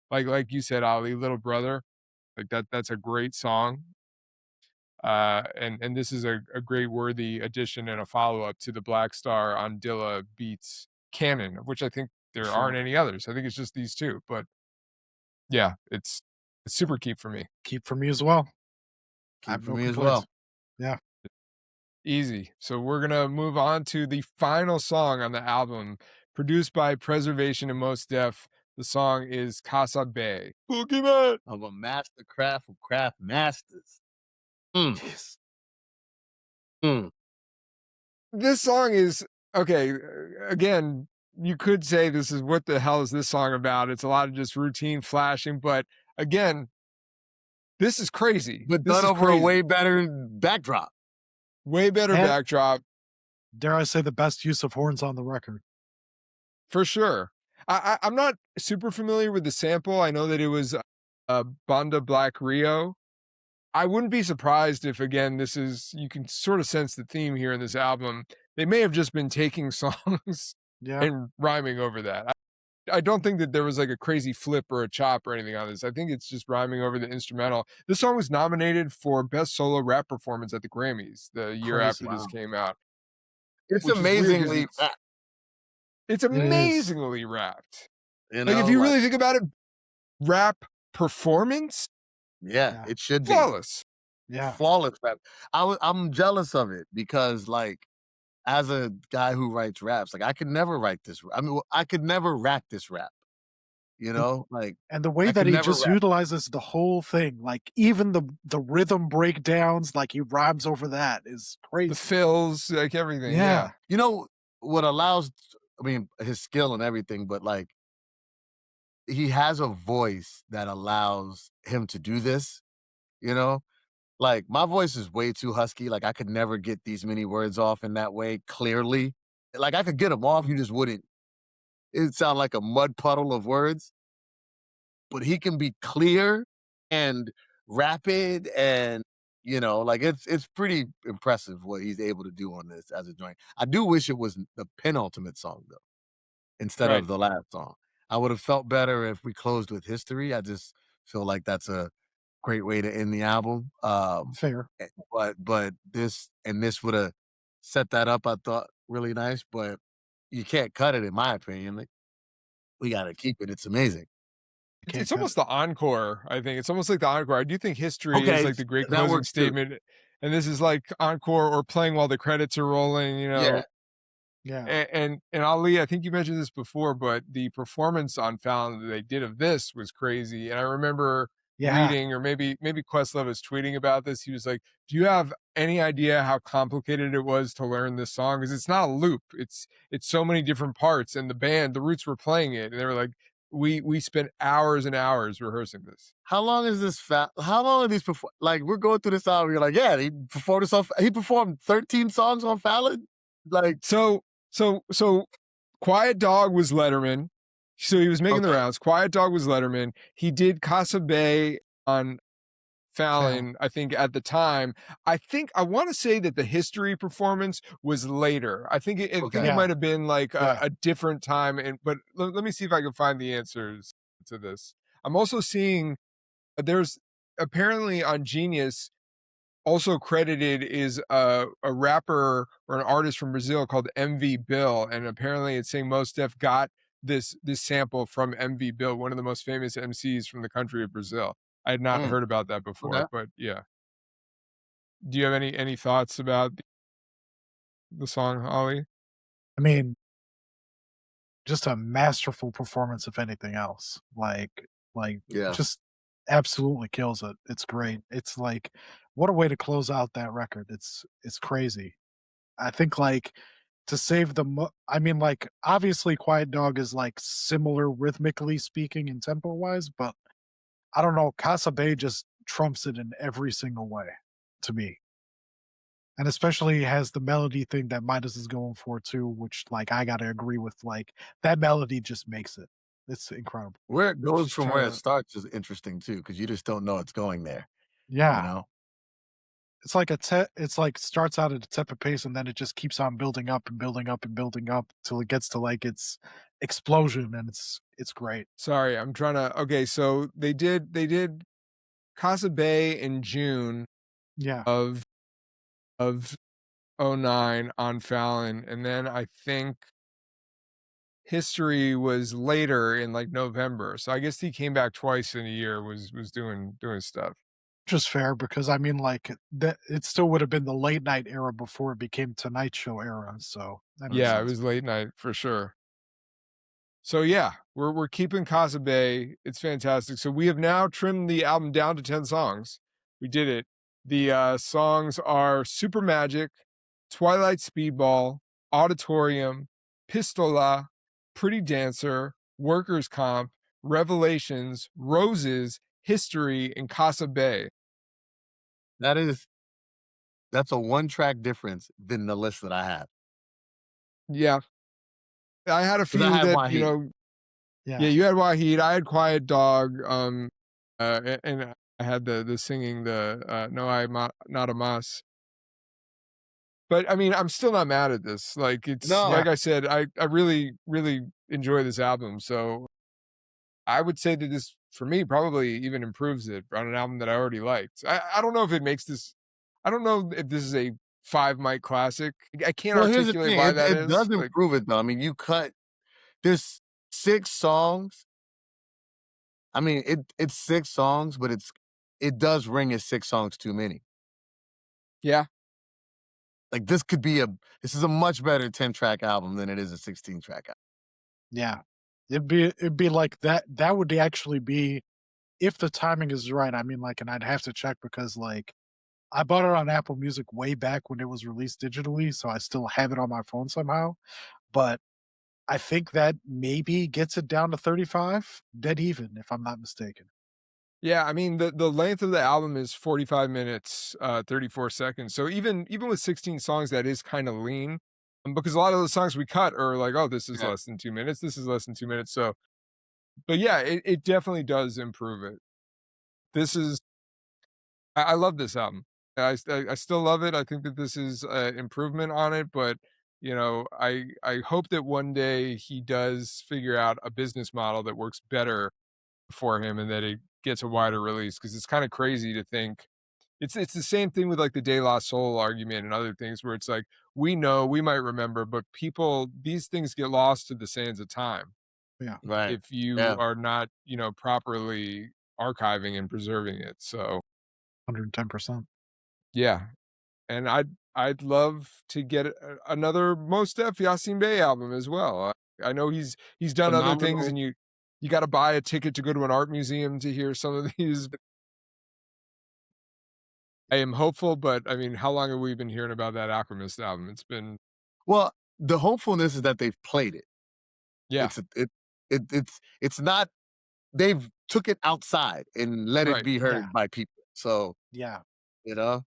like you said, Ali, Little Brother, like that's a great song. And this is a great worthy addition and a follow-up to the Black Star on Dilla beats canon, of which I think there aren't any others. I think it's just these two, but yeah, it's super keep for me. Keep for me as well. Keep for me as well. Yeah. Easy. So we're gonna move on to the final song on the album, produced by Preservation and Mos Def. The song is Casa Bey. Boogeyman of a master craft of craft masters. Yes. This song is okay. Again, you could say this is what the hell is this song about? It's a lot of just routine flashing, but again, this is crazy. But this done is over crazy. a way better backdrop. Way better backdrop. Dare I say the best use of horns on the record. For sure. I'm not super familiar with the sample. I know that it was Banda Black Rio. I wouldn't be surprised if, again, you can sort of sense the theme here in this album. They may have just been taking songs and rhyming over that. I don't think that there was like a crazy flip or a chop or anything on this. I think it's just rhyming over the instrumental. This song was nominated for Best Solo Rap Performance at the Grammys the year after this came out. It's amazingly wrapped. It's amazingly wrapped. You know, like if you really think about it, rap performance, it should be flawless. Flawless rap. I'm jealous of it because, like, as a guy who writes raps, like I could never write this. I mean, I could never rap this rap. You know, like, and the way that he just utilizes the whole thing, like even the rhythm breakdowns, like he rhymes over that is crazy. The fills, like everything. Yeah. You know what allows? I mean, his skill and everything, but like, he has a voice that allows him to do this. You know, like my voice is way too husky. Like I could never get these many words off in that way clearly. Like I could get them off, you just wouldn't. It'd sound like a mud puddle of words. But he can be clear and rapid, and you know, like it's pretty impressive what he's able to do on this as a joint. I do wish it was the penultimate song though, instead of the last song. I would have felt better if we closed with History. I just feel like that's a great way to end the album. Fair. But this would have set that up, I thought, really nice. But you can't cut it, in my opinion. Like, we got to keep it. It's amazing. It's almost the encore, I think. It's almost like the encore. I do think History is like the great closing statement. Too. And this is like encore or playing while the credits are rolling, you know. Yeah. And Ali, I think you mentioned this before, but the performance on Fallon that they did of this was crazy. And I remember reading, or maybe Questlove was tweeting about this. He was like, do you have any idea how complicated it was to learn this song? Because it's not a loop. It's so many different parts. And the Roots were playing it. And they were like, we spent hours and hours rehearsing this. How long is this? How long are these? Like, we're going through this album. You're like, yeah, he performed 13 songs on Fallon. Like, so Quiet Dog was Letterman. So he was making the rounds. Quiet Dog was Letterman. He did Casa Bey on Fallon, I think, at the time. I want to say that the History performance was later. I think it might have been like a different time. But let me see if I can find the answers to this. I'm also seeing there's apparently on Genius, also credited is a rapper or an artist from Brazil called MV Bill. And apparently it's saying Mos Def got this sample from MV Bill, one of the most famous MCs from the country of Brazil. I had not heard about that before, but yeah. Do you have any thoughts about the song, Ali? I mean, just a masterful performance, if anything else. Just absolutely kills it. It's great. It's like, what a way to close out that record. It's crazy. I think like to save I mean, like, obviously Quiet Dog is like similar rhythmically speaking and tempo wise, but I don't know, Casa Bey just trumps it in every single way to me. And especially has the melody thing that MidaZ is going for too, which like I gotta agree with. Like that melody just makes it. It's incredible. Where it goes from where it starts is interesting too, because you just don't know it's going there. Yeah. You know? It's like it's like starts out at a tepid pace and then it just keeps on building up and building up and building up till it gets to like its explosion, and it's great. Sorry, I'm trying to. Okay, so they did Casa Bey in June of 09 on Fallon, and then I think History was later in like November. So I guess he came back twice in a year, was doing stuff. Just fair, because I mean, like that it still would have been the late night era before it became Tonight Show era. So yeah, it was late night for sure. So yeah, we're keeping Casa Bey. It's fantastic. So we have now trimmed the album down to 10 songs. We did it. The songs are Supermagic, Twilight Speedball, Auditorium, Pistola, Pretty Dancer, Workers' Comp, Revelations, Roses, History and Casa Bey. That's a 1-track difference than the list that I have. Yeah. I had a 'Cause I few had that, Wahid. yeah, you had Wahid, I had Quiet Dog, and I had the singing No Not a Mas. But, I mean, I'm still not mad at this, like, it's No. like I said, I really, really enjoy this album, so I would say that this, for me, probably even improves it on an album that I already liked. I don't know if it makes this I don't know if this is a 5 mic classic. I can't Well, here's the articulate thing, why that it is, does like improve it, though. I mean, there's 6 songs. I mean, it's 6 songs, but it does ring as 6 songs too many. Yeah. Like, this is a much better 10-track album than it is a 16-track album. Yeah. It'd be like that would actually be, if the timing is right, I mean, like, and I'd have to check because, like, I bought it on Apple Music way back when it was released digitally, so I still have it on my phone somehow, but I think that maybe gets it down to 35, dead even, if I'm not mistaken. Yeah, I mean, the length of the album is 45 minutes, 34 seconds, so even with 16 songs, that is kinda lean, because a lot of the songs we cut are like, "Oh, this is Yeah. less than 2 minutes, this is less than 2 minutes," so but yeah, it definitely does improve it. This is I love this album. I still love it. I think that this is an improvement on it, but I hope that one day he does figure out a business model that works better for him and that it gets a wider release because it's kind of crazy to think it's the same thing with like the De La Soul argument and other things where it's like we might remember, but people these things get lost to the sands of time Yeah, Right. if you Yeah. are not, properly archiving and preserving it. So 110%. yeah, and I'd love to get another Mos Def Yasiin Bey album as well. I know he's done other things, Phenomenal. and you got to buy a ticket to go to an art museum to hear some of these. I am hopeful, but I mean, how long have we been hearing about that Alchemist album? It's been Well, the hopefulness is that they've played it. yeah, It's not they've took it outside and let it right. be Yeah, heard by people. So, yeah, you know?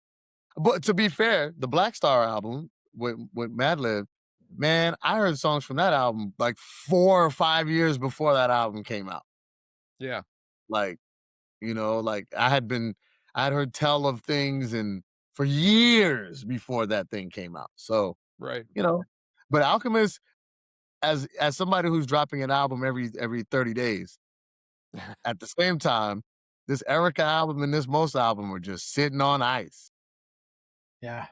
But to be fair, the Black Star album with Madlib, man, I heard songs from that album like 4 or 5 years before that album came out. Yeah, Like, like I had heard tell of things and for years before that thing came out. So, right. you know, but Alchemist, as somebody who's dropping an album every 30 days, at the same time, this Erica album and this Most album are just sitting on ice. yeah,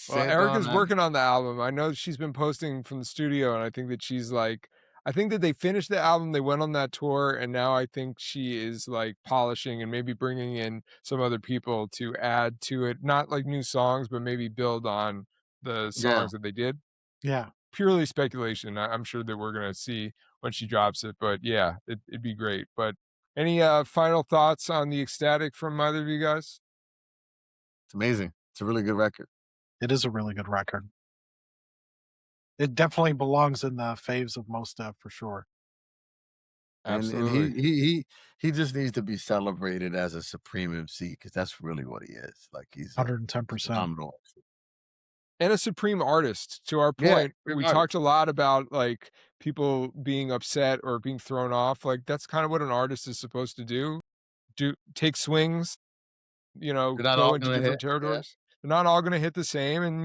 Well, Sitting on Erica's ice. working on the album. I know she's been posting from the studio, and I think that she's like, I think that they finished the album, they went on that tour, and now I think she is like polishing and maybe bringing in some other people to add to it. Not like new songs, but maybe build on the Yeah. songs that they did. yeah. Purely speculation. I'm sure that we're gonna see when she drops it, but yeah, it'd be great. But any final thoughts on the Ecstatic from either of you guys? It's amazing. It's a really good record. It is a really good record. It definitely belongs in the faves of most stuff for sure. And Absolutely. he just needs to be celebrated as a supreme MC because that's really what he is. Like he's a 110%. phenomenal MC. And a supreme artist. To our Yeah, point, supreme we artist. talked a lot about, like, people being upset or being thrown off, like, that's kind of what an artist is supposed to do take swings, They're not go all into gonna hit. different Yeah. territories. They're not all gonna hit the same, and,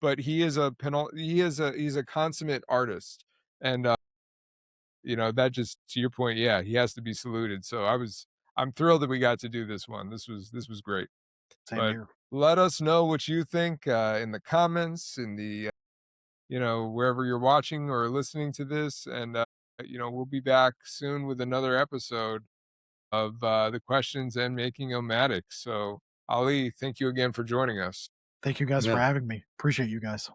but he is he's a consummate artist, and, that just to your point, yeah, he has to be saluted, so I'm thrilled that we got to do this one. This was great. Same But here. let us know what you think, in the comments, wherever you're watching or listening to this. And, we'll be back soon with another episode of the questions and making Illmatic. So, Ali, thank you again for joining us. Thank you guys for Yeah. having me. Appreciate you guys.